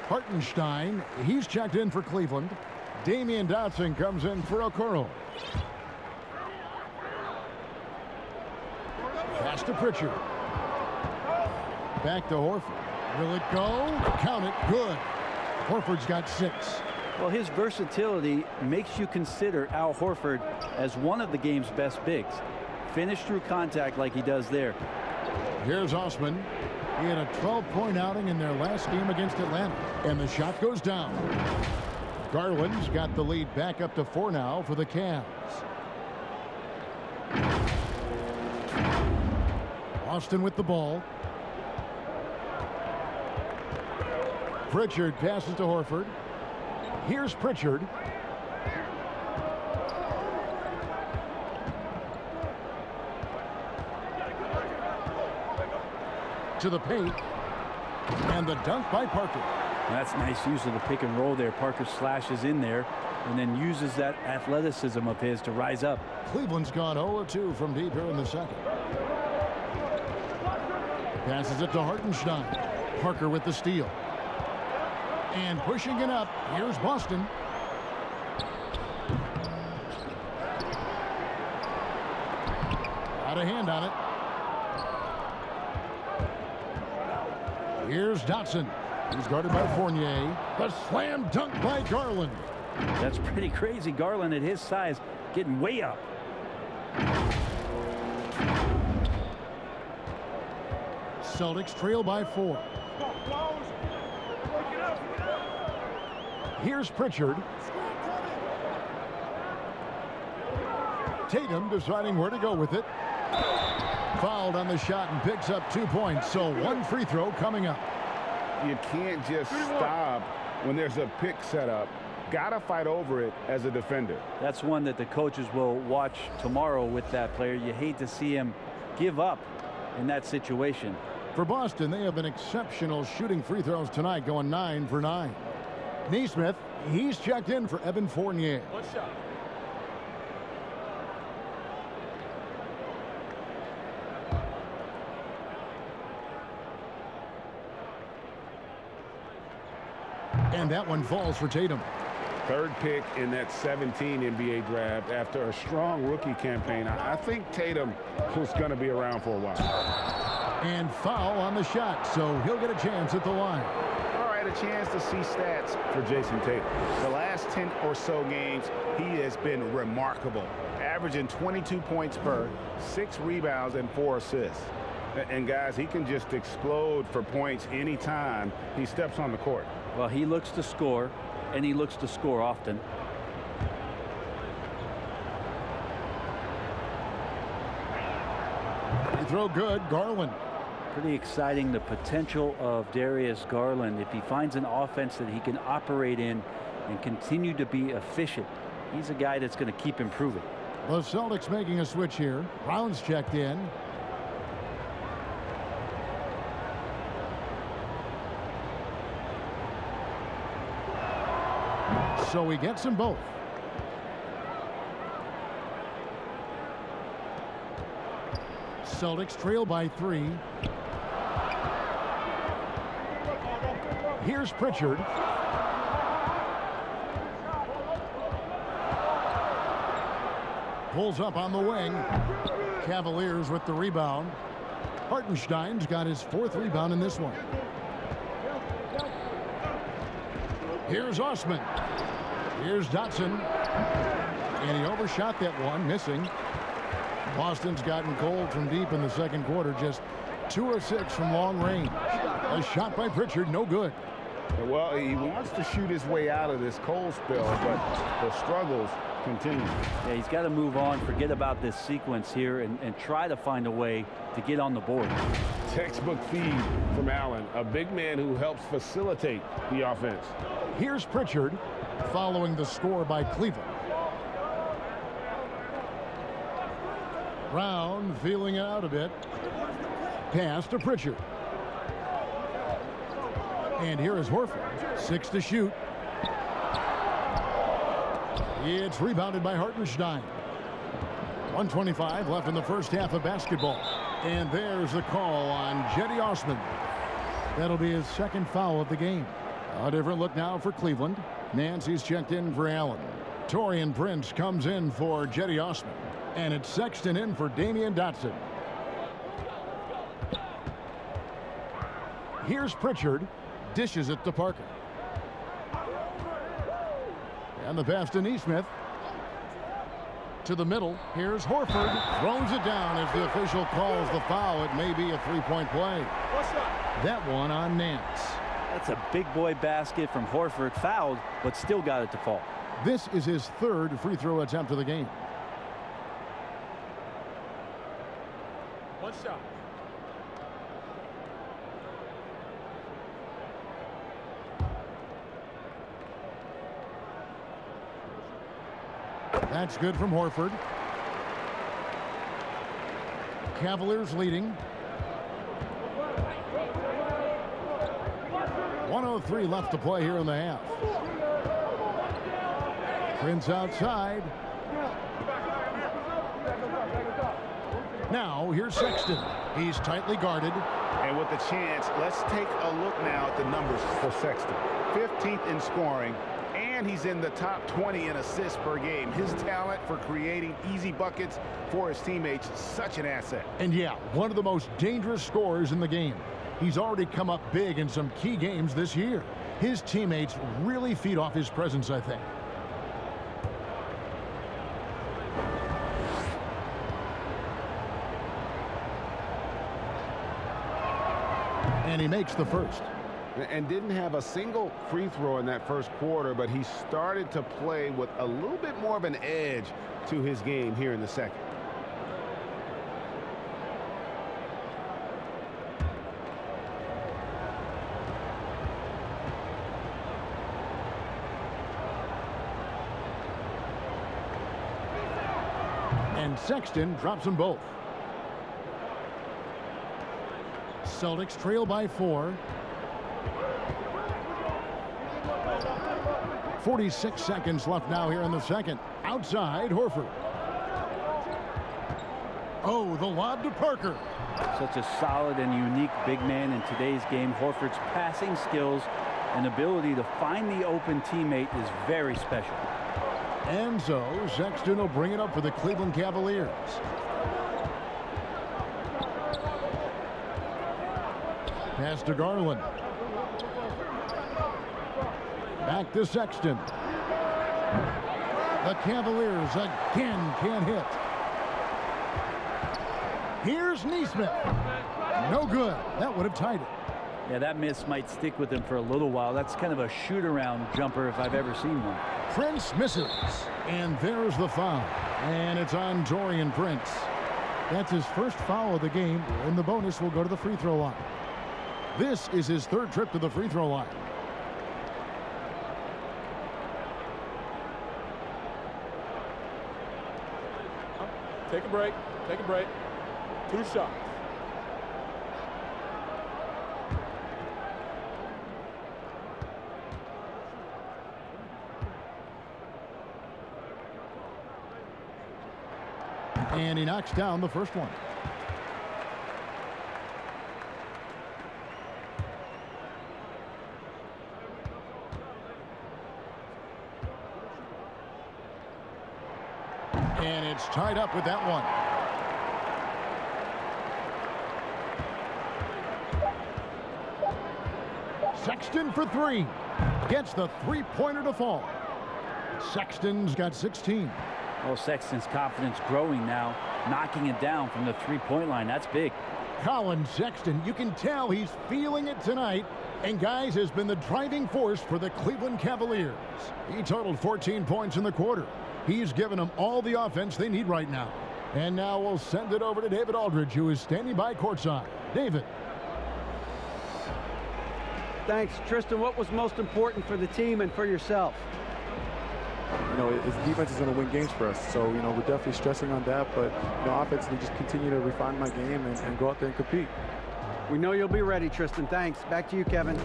Hartenstein, he's checked in for Cleveland. Damian Dotson comes in for Okoro. Pass to Pritchard. Back to Horford. Will it go? Count it. Good. Horford's got 6. Well, his versatility makes you consider Al Horford as one of the game's best bigs. Finish through contact like he does there. Here's Osman. He had a 12-point outing in their last game against Atlanta. And the shot goes down. Garland's got the lead back up to 4 now for the Cavs. Austin with the ball. Pritchard passes to Horford. Here's Pritchard. To the paint. And the dunk by Parker. That's nice use of the pick and roll there. Parker slashes in there and then uses that athleticism of his to rise up. Cleveland's gone 0-2 from deep here in the second. Passes it to Hartenstein. Parker with the steal. And pushing it up, here's Boston. Got a hand on it. Here's Dotson. He's guarded by Fournier. The slam dunk by Garland. That's pretty crazy. Garland at his size getting way up. Celtics trail by 4. Here's Pritchard. Tatum deciding where to go with it. Fouled on the shot and picks up 2 points. So one free throw coming up. You can't just stop when there's a pick set up. Gotta fight over it as a defender. That's one that the coaches will watch tomorrow with that player. You hate to see him give up in that situation. For Boston, they have been exceptional shooting free throws tonight, going 9 for 9. Neesmith, he's checked in for Evan Fournier. One shot. And that one falls for Tatum. Third pick in that 17 NBA draft after a strong rookie campaign. I think Tatum was going to be around for a while. And foul on the shot, so he'll get a chance at the line. All right, a chance to see stats for Jason Tatum. The last 10 or so games, he has been remarkable, averaging 22 points per, 6 rebounds, and 4 assists. And guys, he can just explode for points anytime he steps on the court. Well, he looks to score, and he looks to score often. Free throw good, Garland. Pretty exciting, the potential of Darius Garland. If he finds an offense that he can operate in and continue to be efficient, he's a guy that's going to keep improving. The Celtics making a switch here. Brown's checked in. So he gets them both. Celtics trail by 3. Here's Pritchard. Pulls up on the wing. Cavaliers with the rebound. Hartenstein's got his 4th rebound in this one. Here's Osman. Here's Dotson. And he overshot that one, missing. Boston's gotten cold from deep in the second quarter, just 2 of 6 from long range. A shot by Pritchard, no good. Well, he wants to shoot his way out of this cold spell, but the struggles continue. Yeah, he's got to move on, forget about this sequence here, and try to find a way to get on the board. Textbook feed from Allen, a big man who helps facilitate the offense. Here's Pritchard following the score by Cleveland. Brown feeling it out a bit. Pass to Pritchard. And here is Horford. 6 to shoot. It's rebounded by Hartenstein. 1:25 left in the first half of basketball. And there's the call on Cedi Osman. That'll be his 2nd foul of the game. A different look now for Cleveland. Nancy's checked in for Allen. Taurean Prince comes in for Cedi Osman. And it's Sexton in for Damian Dotson. Here's Pritchard. Dishes it to Parker. And the pass to Neesmith. To the middle. Here's Horford. Throws it down as the official calls the foul. It may be a 3-point play. That one on Nance. That's a big boy basket from Horford. Fouled, but still got it to fall. This is his 3rd free throw attempt of the game. One shot. That's good from Horford. Cavaliers leading. 1:03 left to play here in the half. Prince outside. Now here's Sexton. He's tightly guarded. And with the chance, let's take a look now at the numbers for Sexton. 15th in scoring, and he's in the top 20 in assists per game. His talent for creating easy buckets for his teammates is such an asset. And yeah, one of the most dangerous scorers in the game. He's already come up big in some key games this year. His teammates really feed off his presence, I think. And he makes the first. And didn't have a single free throw in that first quarter, but he started to play with a little bit more of an edge to his game here in the second. And Sexton drops them both. Celtics trail by 4. 46 seconds left now here in the second. Outside, Horford. Oh, the lob to Parker. Such a solid and unique big man in today's game. Horford's passing skills and ability to find the open teammate is very special. And so Sexton will bring it up for the Cleveland Cavaliers. Pass to Garland. Back to Sexton. The Cavaliers again can't hit. Here's Nesmith. No good. That would have tied it. Yeah, that miss might stick with him for a little while. That's kind of a shoot-around jumper if I've ever seen one. Prince misses. And there's the foul. And it's on Taurean Prince. That's his first foul of the game, and the bonus will go to the free throw line. This is his third trip to the free throw line. Take a break. Take a break. 2 shots. And he knocks down the first one. And it's tied up with that one. Sexton for 3. Gets the three-pointer to fall. Sexton's got 16. Oh, Sexton's confidence growing now, knocking it down from the three-point line. That's big. Colin Sexton, you can tell he's feeling it tonight, and guys, has been the driving force for the Cleveland Cavaliers. He totaled 14 points in the quarter. He's given them all the offense they need right now. And now we'll send it over to David Aldridge, who is standing by courtside. David. Thanks, Tristan. What was most important for the team and for yourself? You know, his defense is going to win games for us. So, you know, we're definitely stressing on that. But, you know, offensively, just continue to refine my game and go out there and compete. We know you'll be ready, Tristan. Thanks. Back to you, Kevin.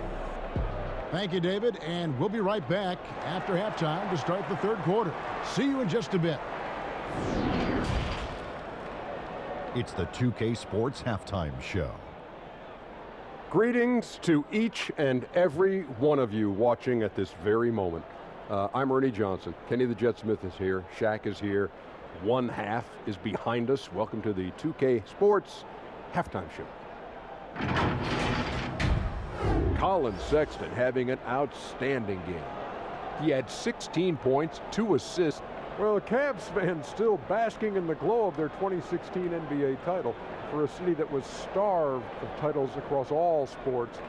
Thank you, David. And we'll be right back after halftime to start the third quarter. See you in just a bit. It's the 2K Sports Halftime Show. Greetings to each and every one of you watching at this very moment. I'm Ernie Johnson. Kenny the Jet Smith is here. Shaq is here. One half is behind us. Welcome to the 2K Sports Halftime Show. Colin Sexton having an outstanding game. He had 16 points, 2 assists. Well, the Cavs fans still basking in the glow of their 2016 NBA title for a city that was starved of titles across all sports.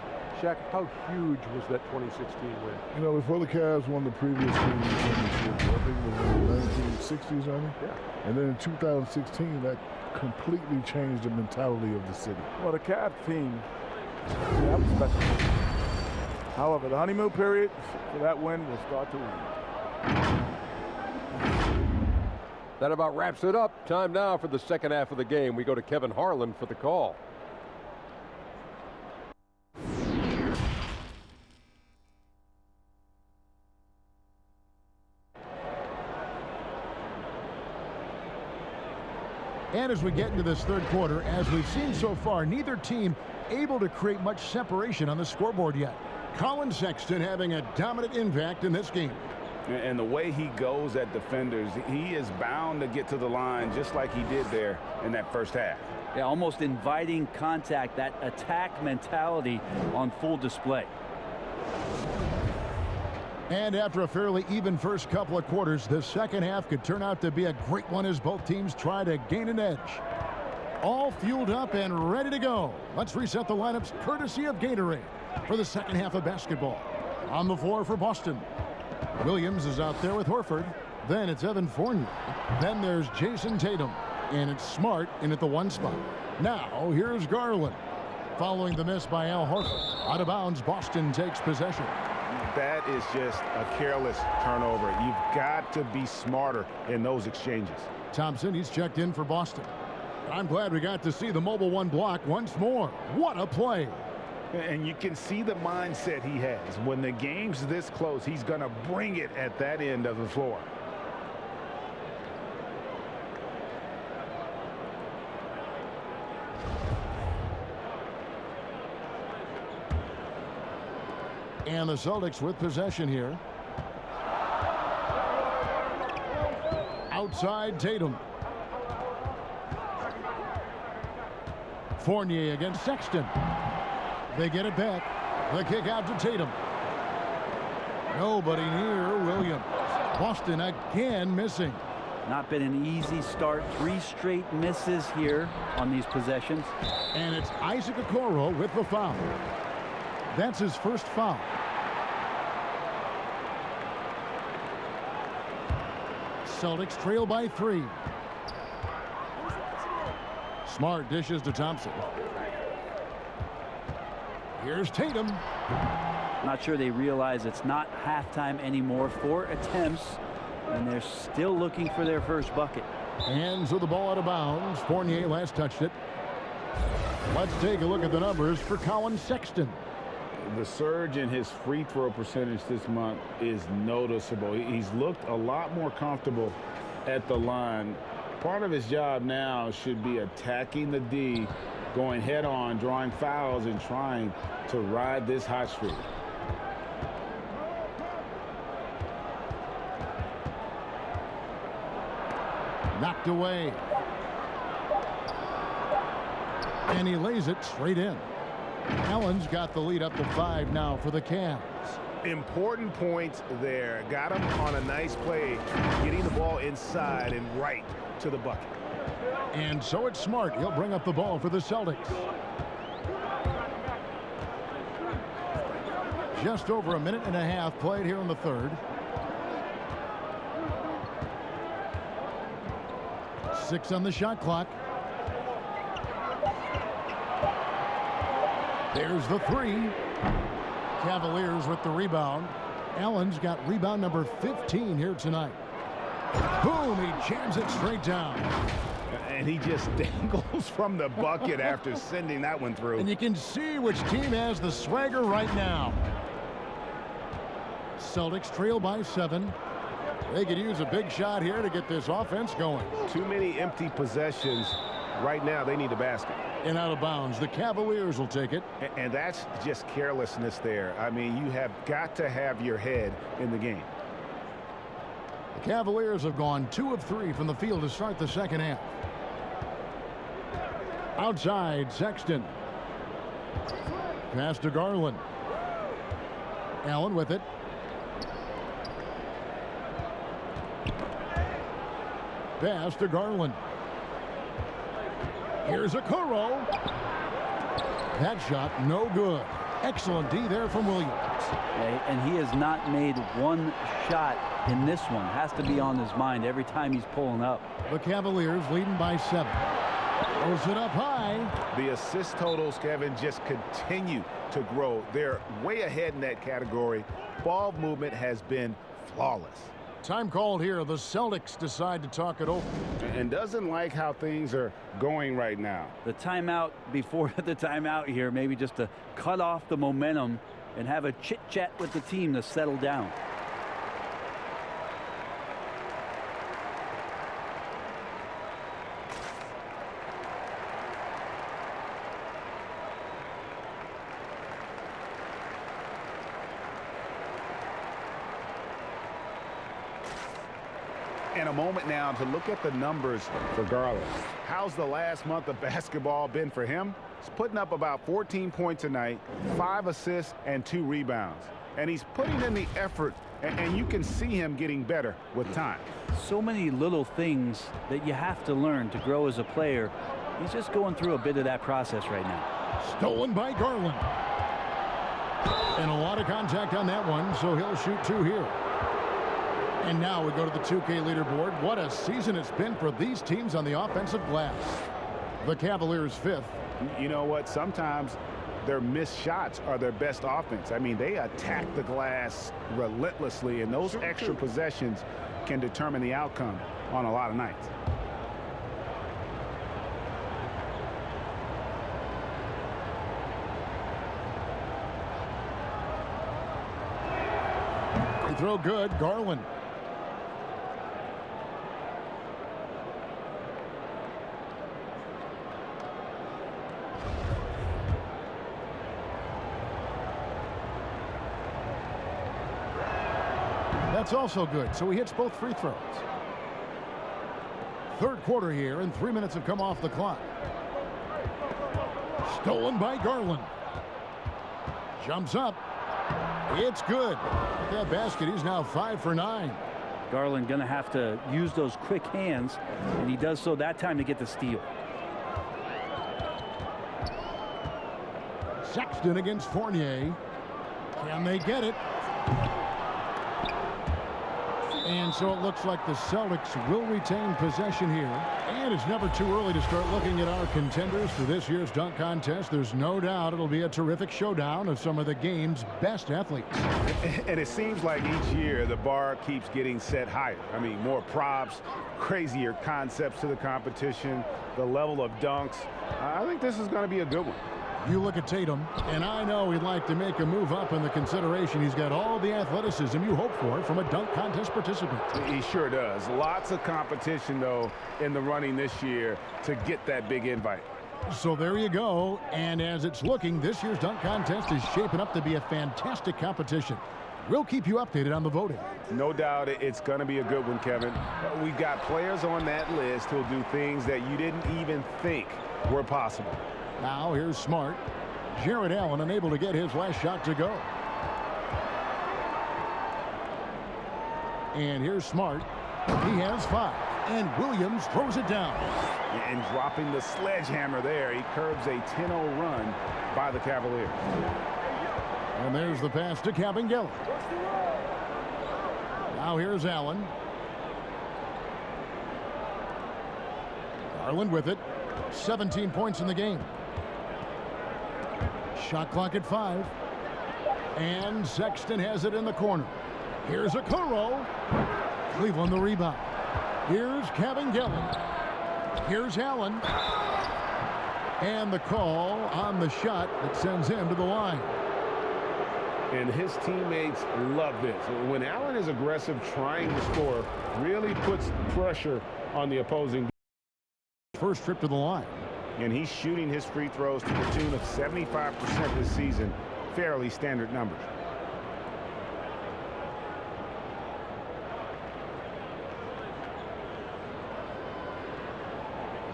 Shaq, how huge was that 2016 win? You know, before the Cavs won the previous championship, I think it was in the 1960s, Ernie? Yeah. And then in 2016, that completely changed the mentality of the city. Well, the Cavs team, that was special. However, the honeymoon period for that win will start to end. That about wraps it up. Time now for the second half of the game. We go to Kevin Harlan for the call. And as we get into this third quarter, as we've seen so far, neither team able to create much separation on the scoreboard yet. Colin Sexton having a dominant impact in this game. And the way he goes at defenders, he is bound to get to the line just like he did there in that first half. Yeah, almost inviting contact, that attack mentality on full display. And after a fairly even first couple of quarters, the second half could turn out to be a great one as both teams try to gain an edge. All fueled up and ready to go. Let's reset the lineups courtesy of Gatorade for the second half of basketball. On the floor for Boston, Williams is out there with Horford. Then it's Evan Fournier. Then there's Jason Tatum. And it's Smart in at the 1 spot. Now here's Garland. Following the miss by Al Horford. Out of bounds, Boston takes possession. That is just a careless turnover. You've got to be smarter in those exchanges. Thompson, he's checked in for Boston. I'm glad we got to see the mobile one block once more. What a play. And you can see the mindset he has. When the game's this close, he's going to bring it at that end of the floor. And the Celtics with possession here. Outside Tatum. Fournier against Sexton. They get it back. The kick out to Tatum. Nobody near Williams. Boston again missing. Not been an easy start. 3 straight misses here on these possessions. And it's Isaac Okoro with the foul. That's his first foul. Celtics trail by 3. Smart dishes to Thompson. Here's Tatum. Not sure they realize it's not halftime anymore. 4 attempts, and they're still looking for their first bucket. Hands with the ball out of bounds. Fournier last touched it. Let's take a look at the numbers for Colin Sexton. The surge in his free throw percentage this month is noticeable. He's looked a lot more comfortable at the line. Part of his job now should be attacking the D, going head on, drawing fouls, and trying to ride this hot streak. Knocked away. And he lays it straight in. Allen's got the lead up to 5 now for the Cavs. Important points there. Got him on a nice play, getting the ball inside and right to the bucket. And so it's Smart. He'll bring up the ball for the Celtics. Just over a minute and a half played here in the third. 6 on the shot clock. There's the 3. Cavaliers with the rebound. Allen's got rebound number 15 here tonight. Boom, he jams it straight down. And he just dangles from the bucket after sending that one through. And you can see which team has the swagger right now. Celtics trail by 7. They could use a big shot here to get this offense going. Too many empty possessions. Right now, they need a basket. And out of bounds. The Cavaliers will take it. And that's just carelessness there. I mean, you have got to have your head in the game. The Cavaliers have gone 2 of 3 from the field to start the second half. Outside, Sexton. Pass to Garland. Allen with it. Pass to Garland. Here's Okoro. That shot no good. Excellent D there from Williams. And he has not made one shot in this one. Has to be on his mind every time he's pulling up. The Cavaliers leading by 7. Throws it up high. The assist totals, Kevin, just continue to grow. They're way ahead in that category. Ball movement has been flawless. Time called here. The Celtics decide to talk it over. And doesn't like how things are going right now. The timeout before the timeout here, maybe just to cut off the momentum and have a chit-chat with the team to settle down. And a moment now to look at the numbers for Garland. How's the last month of basketball been for him? He's putting up about 14 points a night, 5 assists, and 2 rebounds. And he's putting in the effort, and you can see him getting better with time. So many little things that you have to learn to grow as a player. He's just going through a bit of that process right now. Stolen by Garland. And a lot of contact on that one, so he'll shoot 2 here. And now we go to the 2K leaderboard. What a season it's been for these teams on the offensive glass. The Cavaliers 5th. You know what? Sometimes their missed shots are their best offense. I mean, they attack the glass relentlessly, and those extra possessions can determine the outcome on a lot of nights. throw good. Garland. That's also good, so he hits both free throws. Third quarter here, and 3 minutes have come off the clock. Stolen by Garland. Jumps up. It's good. With that basket, he's now 5 for 9. Garland going to have to use those quick hands, and he does so that time to get the steal. Sexton against Fournier. Can they get it? And so it looks like the Celtics will retain possession here. And it's never too early to start looking at our contenders for this year's dunk contest. There's no doubt it'll be a terrific showdown of some of the game's best athletes. And it seems like each year the bar keeps getting set higher. I mean, more props, crazier concepts to the competition, the level of dunks. I think this is going to be a good one. You look at Tatum, and I know he'd like to make a move up in the consideration. He's got all the athleticism you hope for from a dunk contest participant. He sure does. Lots of competition, though, in the running this year to get that big invite. So there you go. And as it's looking, this year's dunk contest is shaping up to be a fantastic competition. We'll keep you updated on the voting. No doubt it's going to be a good one, Kevin. We've got players on that list who'll do things that you didn't even think were possible. Now here's Smart. Jared Allen unable to get his last shot to go. And here's Smart. He has 5. And Williams throws it down. And dropping the sledgehammer there, he curbs a 10-0 run by the Cavaliers. And there's the pass to Cavaliers. Now here's Allen. Garland with it. 17 points in the game. Shot clock at 5. And Sexton has it in the corner. Here's Okoro. Cleveland the rebound. Here's Cavaliers. Here's Allen. And the call on the shot that sends him to the line. And his teammates love this. When Allen is aggressive trying to score, really puts pressure on the opposing. First trip to the line. And he's shooting his free throws to the tune of 75% this season. Fairly standard numbers.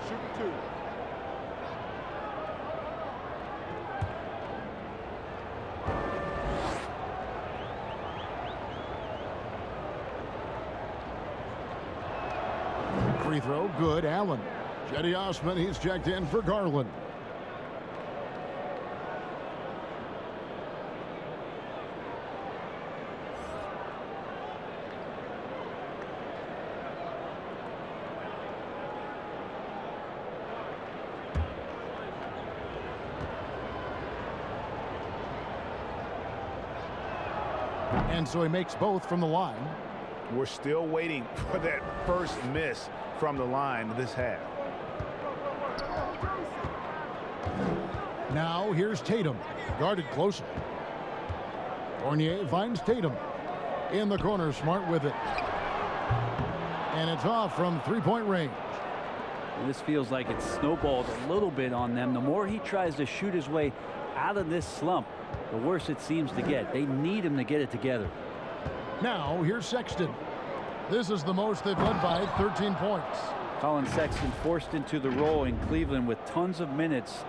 Shooting 2. Free throw, good. Allen. Jetty Osman, he's checked in for Garland. And so he makes both from the line. We're still waiting for that first miss from the line this half. Now here's Tatum, guarded closely. Fournier finds Tatum in the corner. Smart with it. And it's off from three-point range. This feels like it's snowballed a little bit on them. The more he tries to shoot his way out of this slump, the worse it seems to get. They need him to get it together. Now here's Sexton. This is the most they've led by, 13 points. Colin Sexton forced into the role in Cleveland with tons of minutes,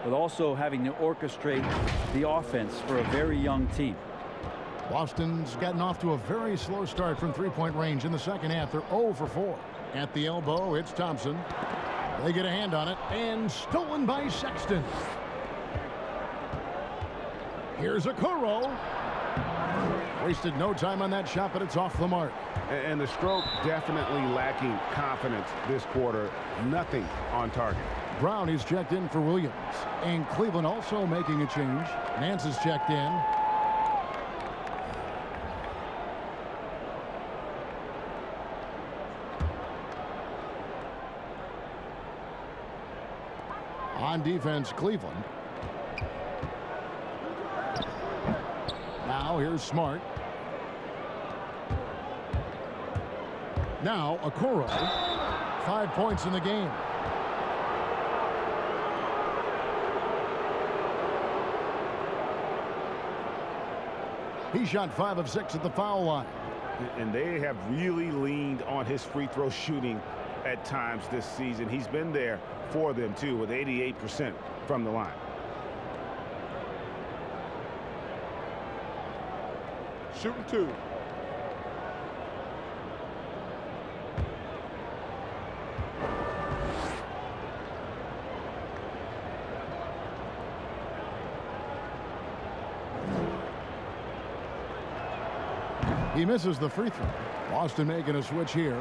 but also having to orchestrate the offense for a very young team. Boston's gotten off to a very slow start from three-point range in the second half. They're 0 for 4. At the elbow, it's Thompson. They get a hand on it, and stolen by Sexton. Here's Okoro. Wasted no time on that shot, but it's off the mark. And the stroke definitely lacking confidence this quarter. Nothing on target. Brown is checked in for Williams. And Cleveland also making a change. Nance is checked in. On defense, Cleveland. Now here's Smart. Now, Okoro, 5 points in the game. He shot 5 of 6 at the foul line. And they have really leaned on his free throw shooting at times this season. He's been there for them, too, with 88% from the line. Shooting 2. He misses the free throw. Boston making a switch here.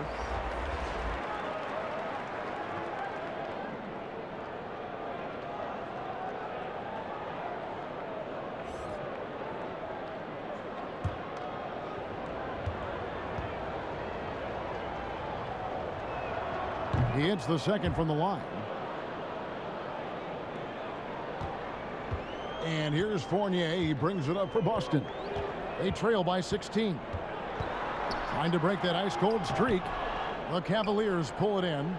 He hits the second from the line. And here's Fournier. He brings it up for Boston. They trail by 16. Trying to break that ice-cold streak. The Cavaliers pull it in.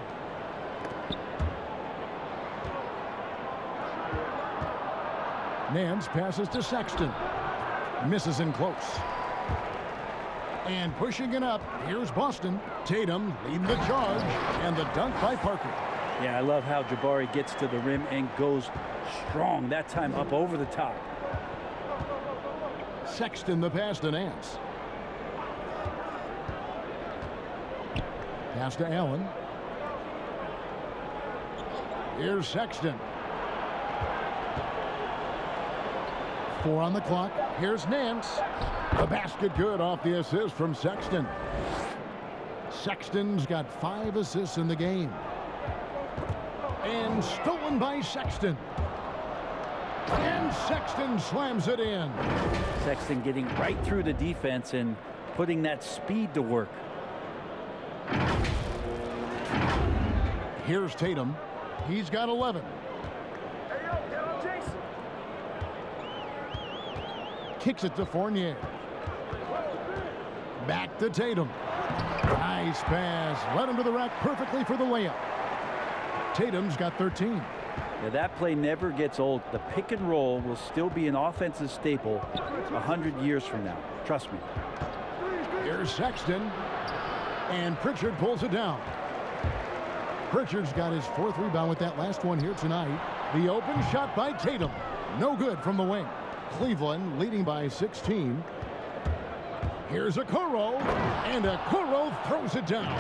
Nance passes to Sexton. Misses in close. And pushing it up, here's Boston. Tatum leading the charge, and the dunk by Parker. Yeah, I love how Jabari gets to the rim and goes strong, that time up over the top. Sexton the pass to Nance. Pass to Allen. Here's Sexton. 4 on the clock. Here's Nance. The basket good off the assist from Sexton. Sexton's got 5 assists in the game. And stolen by Sexton. And Sexton slams it in. Sexton getting right through the defense and putting that speed to work. Here's Tatum. He's got 11. Kicks it to Fournier. Back to Tatum. Nice pass. Led him to the rack perfectly for the layup. Tatum's got 13. Yeah, that play never gets old. The pick and roll will still be an offensive staple 100 years from now. Trust me. Here's Sexton. And Pritchard pulls it down. Pritchard's got his 4th rebound with that last one here tonight. The open shot by Tatum. No good from the wing. Cleveland leading by 16. Here's Okoro. And Okoro throws it down.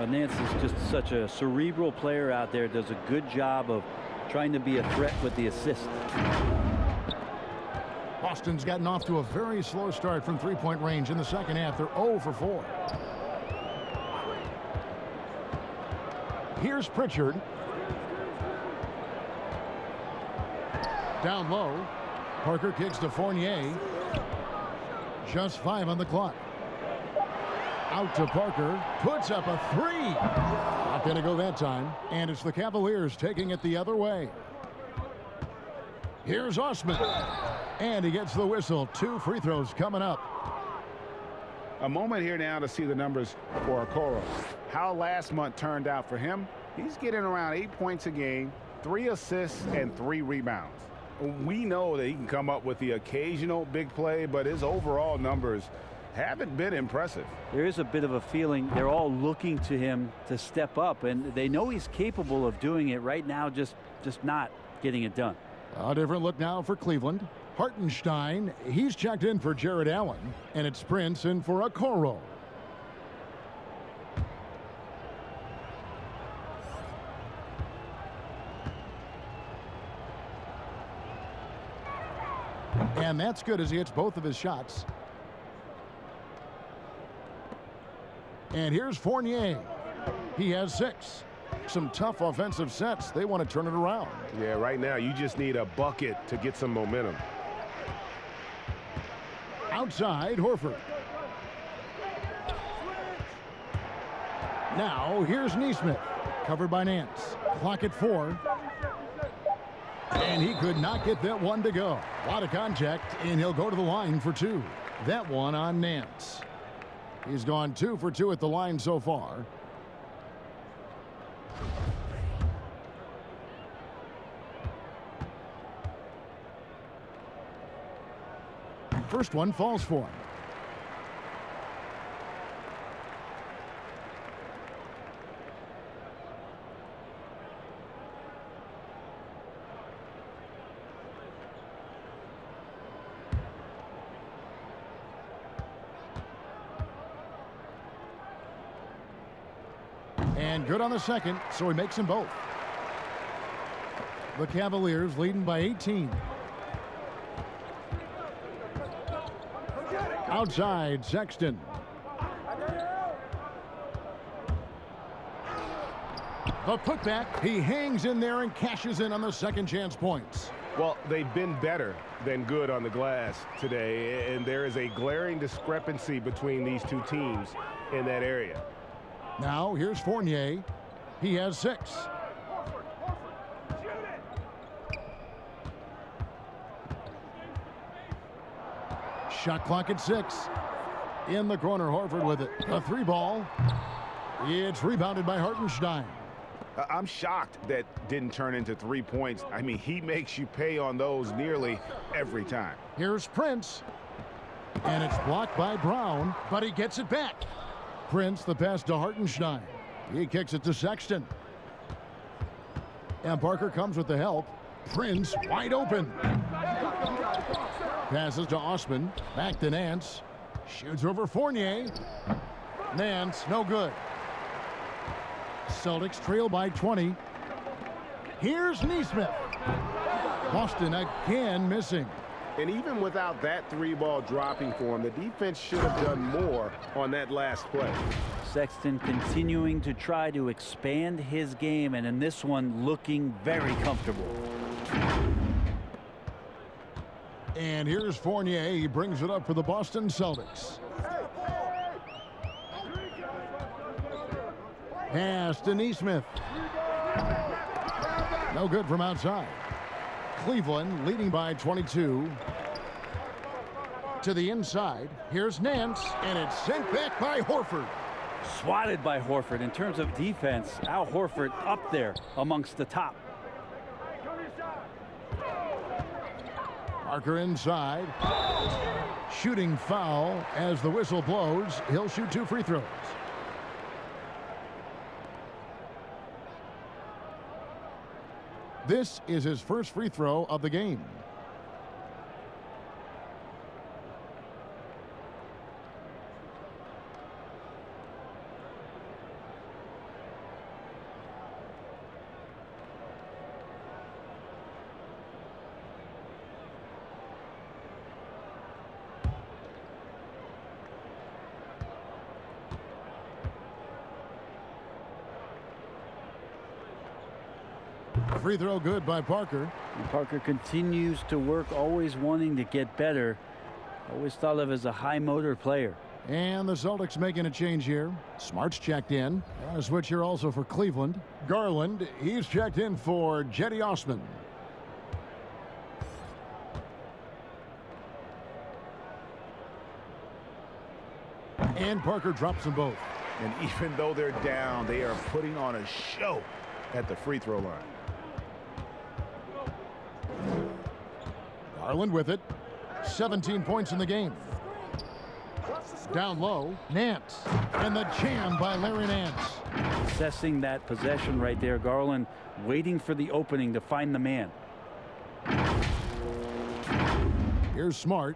Nance is just such a cerebral player out there. Does a good job of trying to be a threat with the assist. Boston's gotten off to a very slow start from three-point range in the second half. They're 0 for 4. Here's Pritchard. Down low. Parker kicks to Fournier. Just 5 on the clock. Out to Parker. Puts up a 3. Not going to go that time. And it's the Cavaliers taking it the other way. Here's Osman. And he gets the whistle. 2 free throws coming up. A moment here now to see the numbers for Okoro. How last month turned out for him. He's getting around 8 points a game, 3 assists, and 3 rebounds. We know that he can come up with the occasional big play, but his overall numbers haven't been impressive. There is a bit of a feeling they're all looking to him to step up, and they know he's capable of doing it right now, just not getting it done. A different look now for Cleveland. Hartenstein, he's checked in for Jared Allen, and it's Prince in for Okoro. And that's good as he hits both of his shots. And here's Fournier. He has 6. Some tough offensive sets. They want to turn it around. Yeah, right now you just need a bucket to get some momentum. Outside, Horford. Now, here's Nesmith. Covered by Nance. Clock at 4. And he could not get that one to go. A lot of contact, and he'll go to the line for 2. That one on Nance. He's gone 2 for 2 at the line so far. First one falls for him. And good on the second, so he makes them both. The Cavaliers leading by 18. Outside, Sexton. The putback, he hangs in there and cashes in on the second chance points. Well, they've been better than good on the glass today, and there is a glaring discrepancy between these two teams in that area. Now, here's Fournier. He has 6. Shot clock at 6. In the corner, Horford with it. A 3 ball. It's rebounded by Hartenstein. I'm shocked that didn't turn into 3 points. I mean, he makes you pay on those nearly every time. Here's Prince. And it's blocked by Brown, but he gets it back. Prince, the pass to Hartenstein. He kicks it to Sexton. And Parker comes with the help. Prince wide open. Passes to Osman. Back to Nance. Shoots over Fournier. Nance, no good. Celtics trail by 20. Here's Nesmith. Boston again missing. And even without that 3-ball dropping for him, the defense should have done more on that last play. Sexton continuing to try to expand his game, and in this one looking very comfortable. And here's Fournier. He brings it up for the Boston Celtics. Pass to Nesmith. No good from outside. Cleveland leading by 22. To the inside. Here's Nance, and it's sent back by Horford. Swatted by Horford. In terms of defense, Al Horford up there amongst the top. Parker inside. Shooting foul as the whistle blows. He'll shoot 2 free throws. This is his first free throw of the game. Free throw good by Parker. And Parker continues to work, always wanting to get better. Always thought of as a high motor player. And the Celtics making a change here. Smart's checked in. And a switch here also for Cleveland. Garland, he's checked in for Jetty Osman. And Parker drops them both. And even though they're down, they are putting on a show at the free throw line. Garland with it. 17 points in the game. Down low, Nance. And the jam by Larry Nance. Assessing that possession right there. Garland waiting for the opening to find the man. Here's Smart.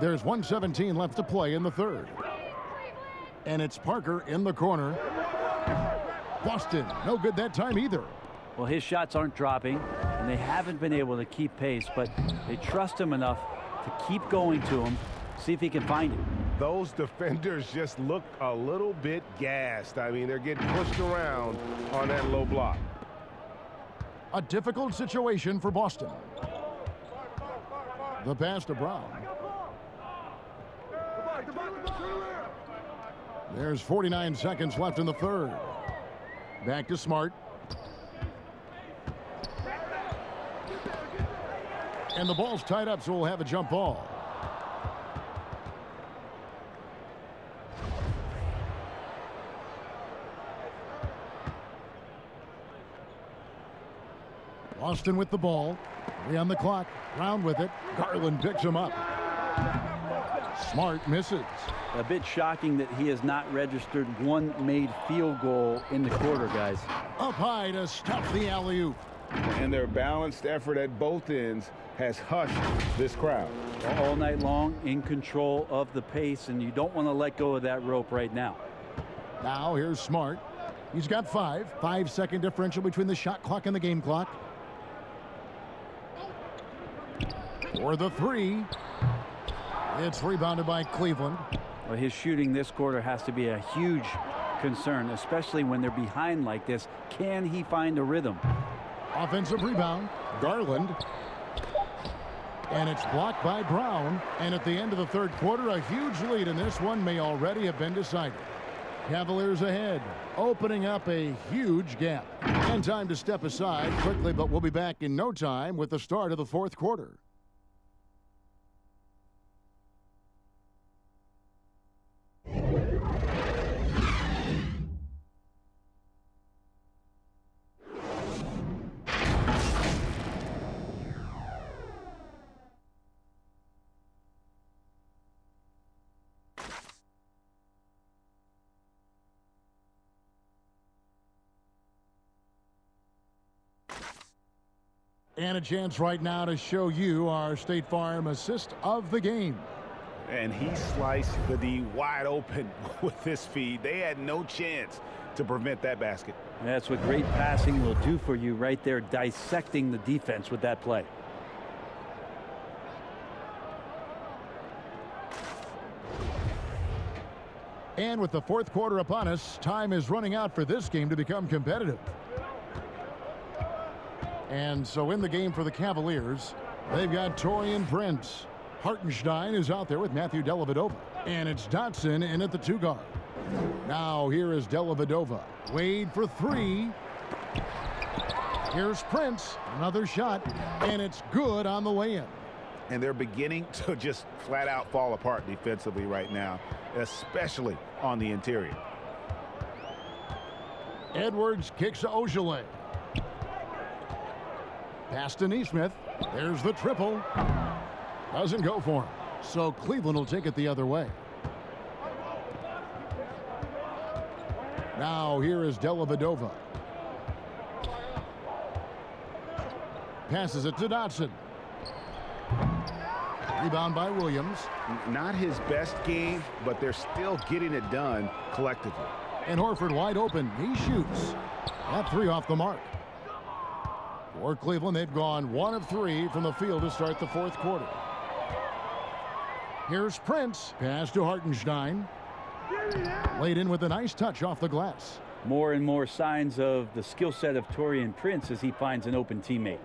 There's 1:17 left to play in the third. And it's Parker in the corner. Boston, no good that time either. Well, his shots aren't dropping, and they haven't been able to keep pace, but they trust him enough to keep going to him, see if he can find it. Those defenders just look a little bit gassed. I mean, they're getting pushed around on that low block. A difficult situation for Boston. The pass to Brown. There's 49 seconds left in the third. Back to Smart. And the ball's tied up, so we'll have a jump ball. Boston with the ball. 3 on the clock. Brown with it. Garland picks him up. Smart misses. A bit shocking that he has not registered one made field goal in the quarter, guys. Up high to stuff the alley-oop. And their balanced effort at both ends has hushed this crowd. All night long, in control of the pace, and you don't want to let go of that rope right now. Now here's Smart. He's got 5. 5-second differential between the shot clock and the game clock. For the 3. It's rebounded by Cleveland. Well, his shooting this quarter has to be a huge concern, especially when they're behind like this. Can he find a rhythm? Offensive rebound. Garland. And it's blocked by Brown. And at the end of the third quarter, a huge lead in this one may already have been decided. Cavaliers ahead, opening up a huge gap. And time to step aside quickly, but we'll be back in no time with the start of the fourth quarter. And a chance right now to show you our State Farm assist of the game. And he sliced the D wide open with this feed. They had no chance to prevent that basket. That's what great passing will do for you right there, dissecting the defense with that play. And with the fourth quarter upon us, time is running out for this game to become competitive. And so in the game for the Cavaliers, they've got Taurean Prince. Hartenstein is out there with Matthew Dellavedova. And it's Dotson in at the 2 guard. Now here is Dellavedova. Wade for 3. Here's Prince. Another shot. And it's good on the way in. And they're beginning to just flat out fall apart defensively right now, especially on the interior. Edwards kicks to Ogilvy. Pass to Nesmith. There's the triple. Doesn't go for him. So Cleveland will take it the other way. Now here is Dellavedova. Passes it to Dotson. Rebound by Williams. Not his best game, but they're still getting it done collectively. And Horford wide open. He shoots. That 3 off the mark. For Cleveland, they've gone 1 of 3 from the field to start the fourth quarter. Here's Prince. Pass to Hartenstein. Laid in with a nice touch off the glass. More and more signs of the skill set of Taurean Prince as he finds an open teammate.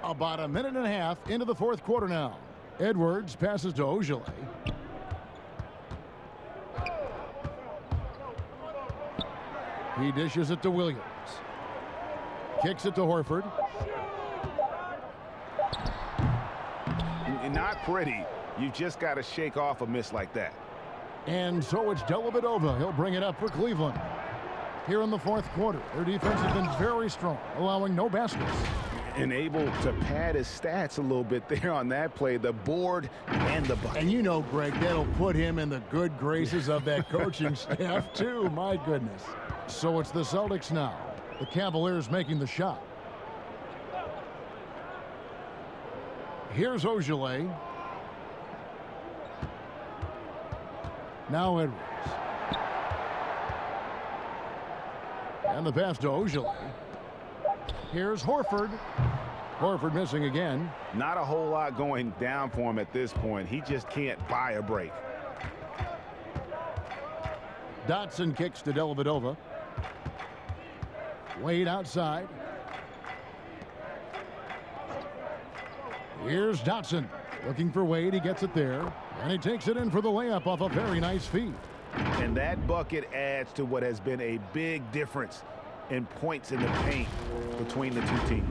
About a minute and a half into the fourth quarter now. Edwards passes to Ogilvy. He dishes it to Williams. Kicks it to Horford. Not pretty. You just got to shake off a miss like that. And so it's Dellavedova. He'll bring it up for Cleveland. Here in the fourth quarter, their defense has been very strong, allowing no baskets. And able to pad his stats a little bit there on that play, the board and the bucket. And you know, Greg, that'll put him in the good graces of that coaching staff too. My goodness. So it's the Celtics now. The Cavaliers making the shot. Here's Ogilvy. Now Edwards. And the pass to Ogilvy. Here's Horford. Horford missing again. Not a whole lot going down for him at this point. He just can't buy a break. Dotson kicks to Dellavedova. Wade outside. Here's Dotson looking for Wade. He gets it there. And he takes it in for the layup off a very nice feed. And that bucket adds to what has been a big difference in points in the paint between the two teams.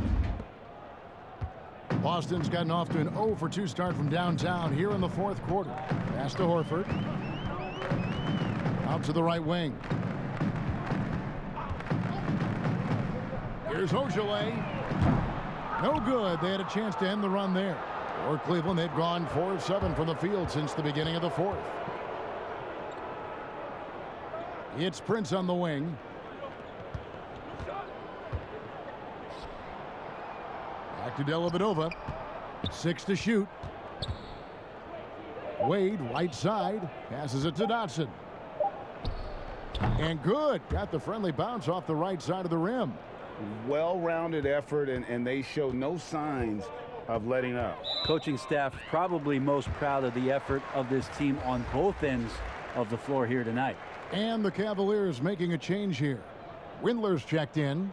Boston's gotten off to an 0 for 2 start from downtown here in the fourth quarter. Pass to Horford. Out to the right wing. Here's Ojale. No good. They had a chance to end the run there. For Cleveland, they've gone 4 of 7 from the field since the beginning of the fourth. It's Prince on the wing. Back to Dellavedova. 6 to shoot. Wade, right side. Passes it to Dotson. And good. Got the friendly bounce off the right side of the rim. Well-rounded effort, and they show no signs of letting up. Coaching staff probably most proud of the effort of this team on both ends of the floor here tonight. And the Cavaliers making a change here. Windler's checked in.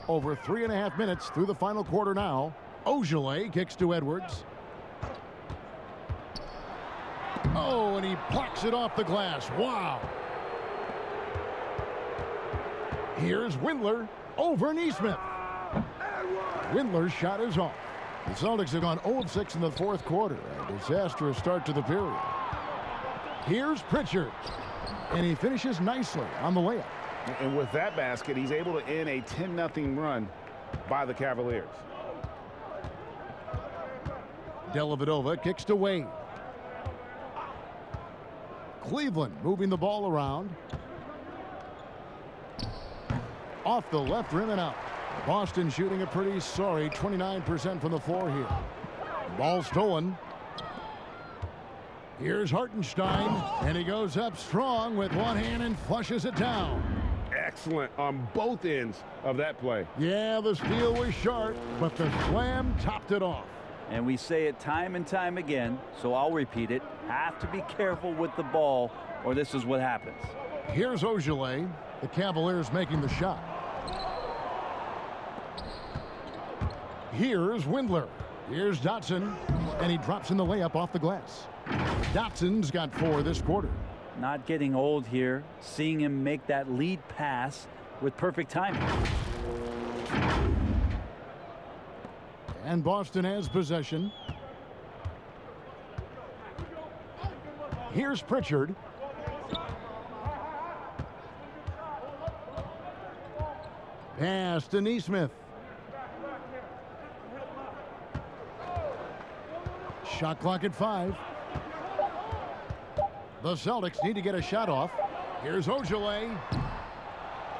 Over 3.5 minutes through the final quarter now. Ojale kicks to Edwards. Oh, and he blocks it off the glass. Wow. Here's Windler over Neesmith. Windler's shot is off. The Celtics have gone 0 of 6 in the fourth quarter. A disastrous start to the period. Here's Pritchard. And he finishes nicely on the layup. And with that basket, he's able to end a 10-0 run by the Cavaliers. Dellavedova kicks to Wade. Cleveland moving the ball around. Off the left rim and out. Boston shooting a pretty sorry 29% from the floor here. Ball stolen. Here's Hartenstein, and he goes up strong with one hand and flushes it down. Excellent on both ends of that play. Yeah, the steal was sharp, but the slam topped it off. And we say it time and time again, so I'll repeat it. Have to be careful with the ball, or this is what happens. Here's Ojale. The Cavaliers making the shot. Here's Windler. Here's Dotson, and he drops in the layup off the glass. Dotson's got 4 this quarter. Not getting old here, seeing him make that lead pass with perfect timing. And Boston has possession. Here's Pritchard. Pass to Neesmith. Shot clock at 5. The Celtics need to get a shot off. Here's Ojale.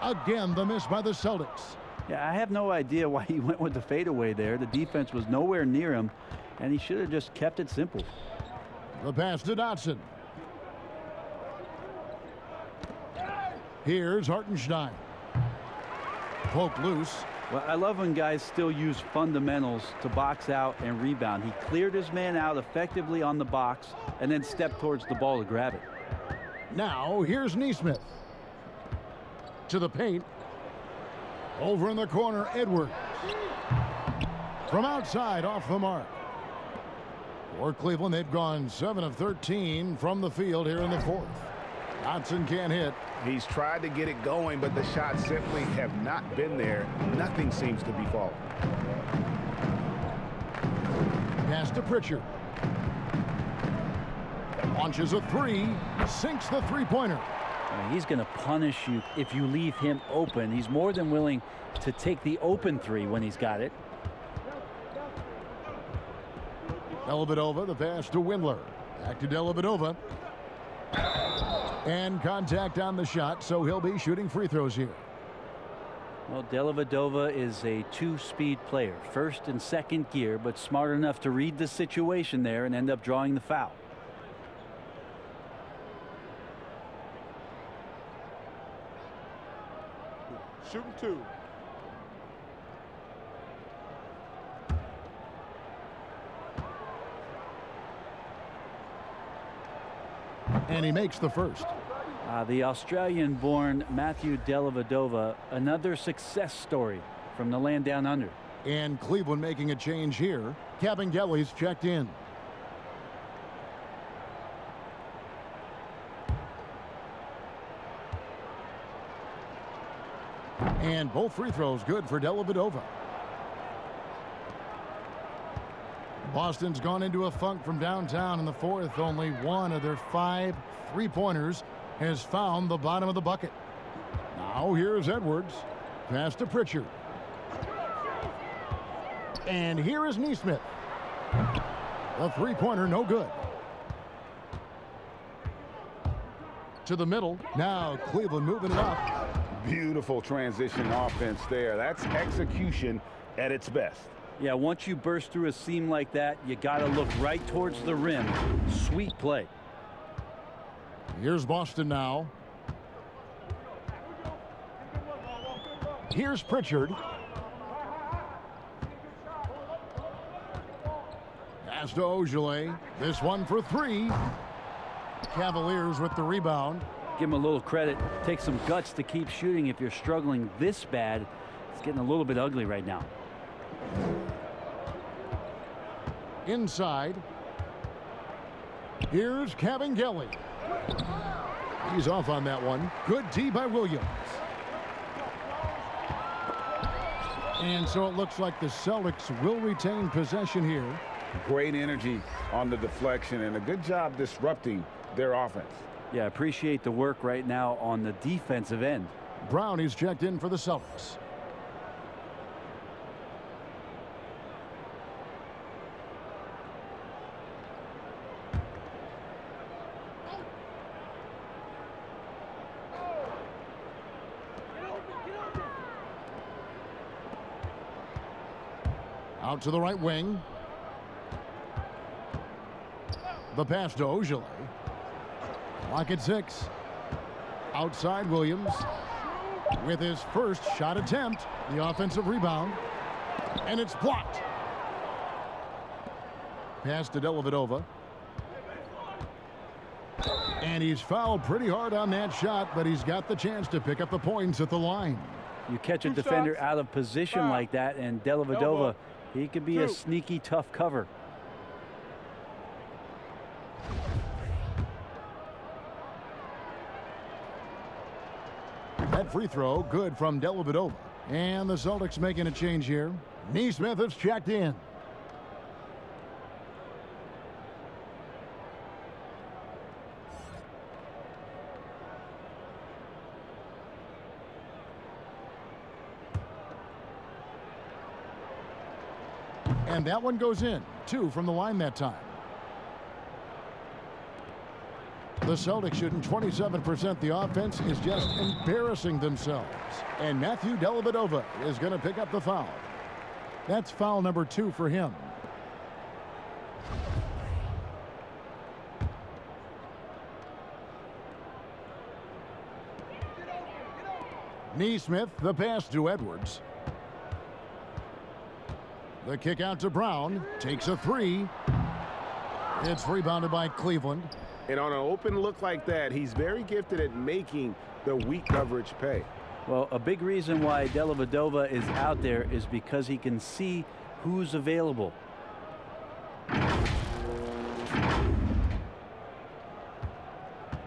Again, the miss by the Celtics. Yeah, I have no idea why he went with the fadeaway there. The defense was nowhere near him, and he should have just kept it simple. The pass to Dotson. Here's Hartenstein. Poke loose. Well, I love when guys still use fundamentals to box out and rebound. He cleared his man out effectively on the box and then stepped towards the ball to grab it. Now here's Neesmith. To the paint. Over in the corner, Edwards. From outside, off the mark. For Cleveland, they've gone 7 of 13 from the field here in the fourth. Dotson can't hit. He's tried to get it going, but the shots simply have not been there. Nothing seems to be falling. Pass to Pritchard. Launches a 3. Sinks the three-pointer. He's going to punish you if you leave him open. He's more than willing to take the open 3 when he's got it. Dellavedova, the pass to Windler. Back to Dellavedova. And contact on the shot, so he'll be shooting free throws here. Well, Dellavedova is a 2-speed player, first and second gear, but smart enough to read the situation there and end up drawing the foul. Shooting 2. And he makes the first. The Australian-born Matthew Dellavedova, another success story from the land down under. And Cleveland making a change here. Kevin Gelly's checked in. And both free throws good for Dellavedova. Boston's gone into a funk from downtown in the fourth. Only one of their 5 3-pointers has found the bottom of the bucket. Now here's Edwards. Pass to Pritchard. And here is Neesmith. The 3-pointer, no good. To the middle. Now Cleveland moving it up. Beautiful transition offense there. That's execution at its best. Yeah, once you burst through a seam like that, you got to look right towards the rim. Sweet play. Here's Boston now. Here's Pritchard. Pass to Ogilvy. This one for 3. Cavaliers with the rebound. Give him a little credit. Take some guts to keep shooting if you're struggling this bad. It's getting a little bit ugly right now. Inside. Here's Cavangeli. He's off on that one. Good D by Williams. And so it looks like the Celtics will retain possession here. Great energy on the deflection and a good job disrupting their offense. Yeah, appreciate the work right now on the defensive end. Brown is checked in for the Celtics. Out to the right wing. The pass to Ogilvy. Clock at 6. Outside Williams. With his first shot attempt. The offensive rebound. And it's blocked. Pass to Dellavedova. And he's fouled pretty hard on that shot, but he's got the chance to pick up the points at the line. You catch a defender out of position like that, and Dellavedova, he could be a sneaky, tough cover. That free throw, good from Dellavedova. And the Celtics making a change here. Neesmith is checked in. And that one goes in. 2 from the line that time. The Celtics shooting 27%. The offense is just embarrassing themselves. And Matthew Dellavedova is going to pick up the foul. That's foul number 2 for him. Neesmith, the pass to Edwards. The kick out to Brown. Takes a 3. It's rebounded by Cleveland. And on an open look like that, he's very gifted at making the weak coverage pay. Well, a big reason why Dellavedova is out there is because he can see who's available.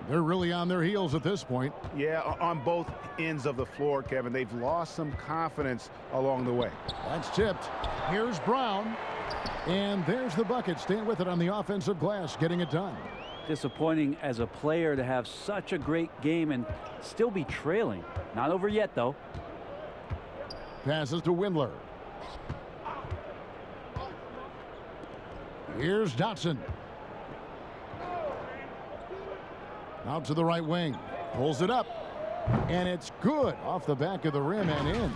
They're really on their heels at this point. Yeah, on both ends of the floor, Kevin. They've lost some confidence along the way. That's tipped. Here's Brown. And there's the bucket. Staying with it on the offensive glass, getting it done. Disappointing as a player to have such a great game and still be trailing. Not over yet, though. Passes to Windler. Here's Dotson. Out to the right wing. Pulls it up. And it's good off the back of the rim and in.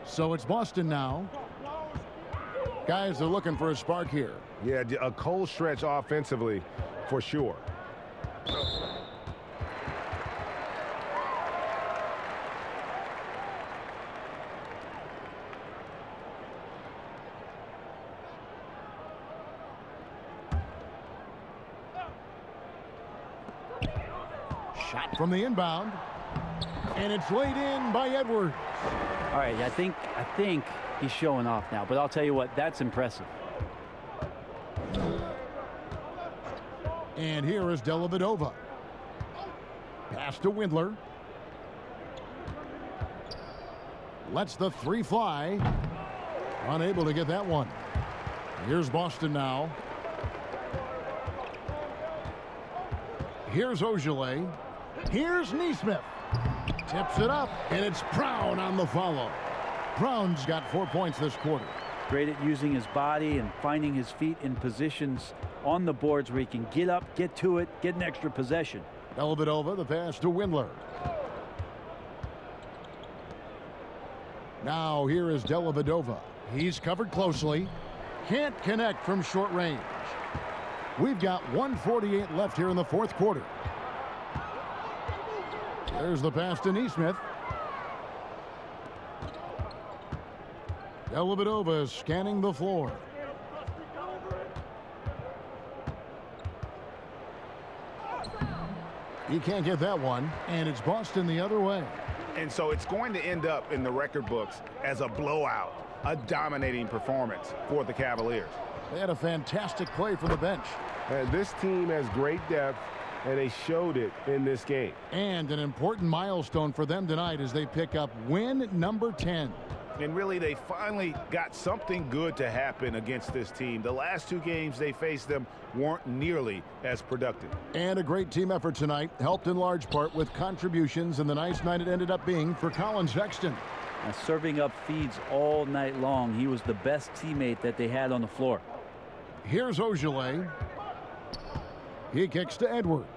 So it's Boston now. Guys, they're looking for a spark here. Yeah, a cold stretch offensively for sure. Shot from the inbound. And it's laid in by Edwards. All right, I think he's showing off now, but I'll tell you what, that's impressive. And here is Dellavedova. Pass to Windler. Lets the three fly. Unable to get that one. Here's Boston now. Here's Ogilvy. Here's Nesmith. Tips it up, and it's Brown on the follow. Brown's got 4 points this quarter. Great at using his body and finding his feet in positions on the boards where he can get up, get to it, get an extra possession. Dellavedova, the pass to Windler. Now here is Dellavedova. He's covered closely. Can't connect from short range. We've got 1:48 left here in the fourth quarter. There's the pass to Nesmith. Dellavedova is scanning the floor. He can't get that one, and it's Boston the other way. And so it's going to end up in the record books as a blowout, a dominating performance for the Cavaliers. They had a fantastic play from the bench. This team has great depth, and they showed it in this game. And an important milestone for them tonight as they pick up win number 10. And really, they finally got something good to happen against this team. The last two games they faced them weren't nearly as productive. And a great team effort tonight, helped in large part with contributions, and the nice night it ended up being for Colin Sexton. Serving up feeds all night long. He was the best teammate that they had on the floor. Here's Ogilvy. He kicks to Edwards.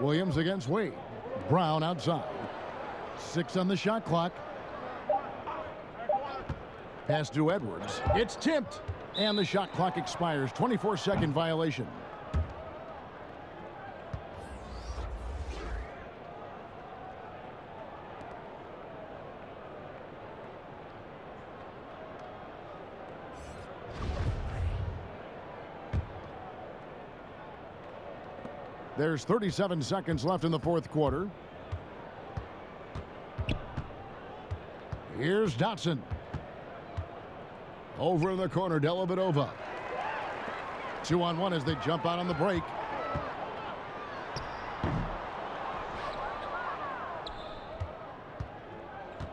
Williams against Wade. Brown outside. 6 on the shot clock. Pass to Edwards. It's tipped. And the shot clock expires. 24-second violation. There's 37 seconds left in the fourth quarter. Here's Dotson. Over in the corner, Dellavedova. 2-on-1 as they jump out on the break.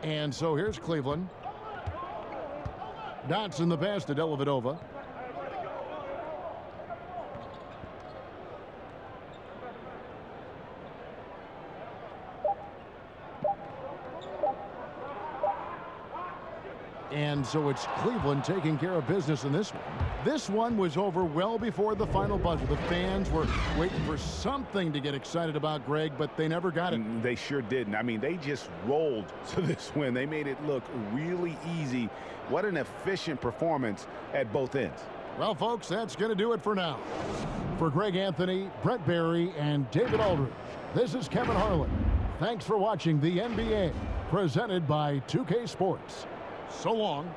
And so here's Cleveland. Dotson the pass to Dellavedova. And so it's Cleveland taking care of business in this one. This one was over well before the final buzzer. The fans were waiting for something to get excited about, Greg, but they never got it. They sure didn't. I mean, they just rolled to this win. They made it look really easy. What an efficient performance at both ends. Well, folks, that's going to do it for now. For Greg Anthony, Brett Barry, and David Aldridge, this is Kevin Harlan. Thanks for watching the NBA, presented by 2K Sports. So long.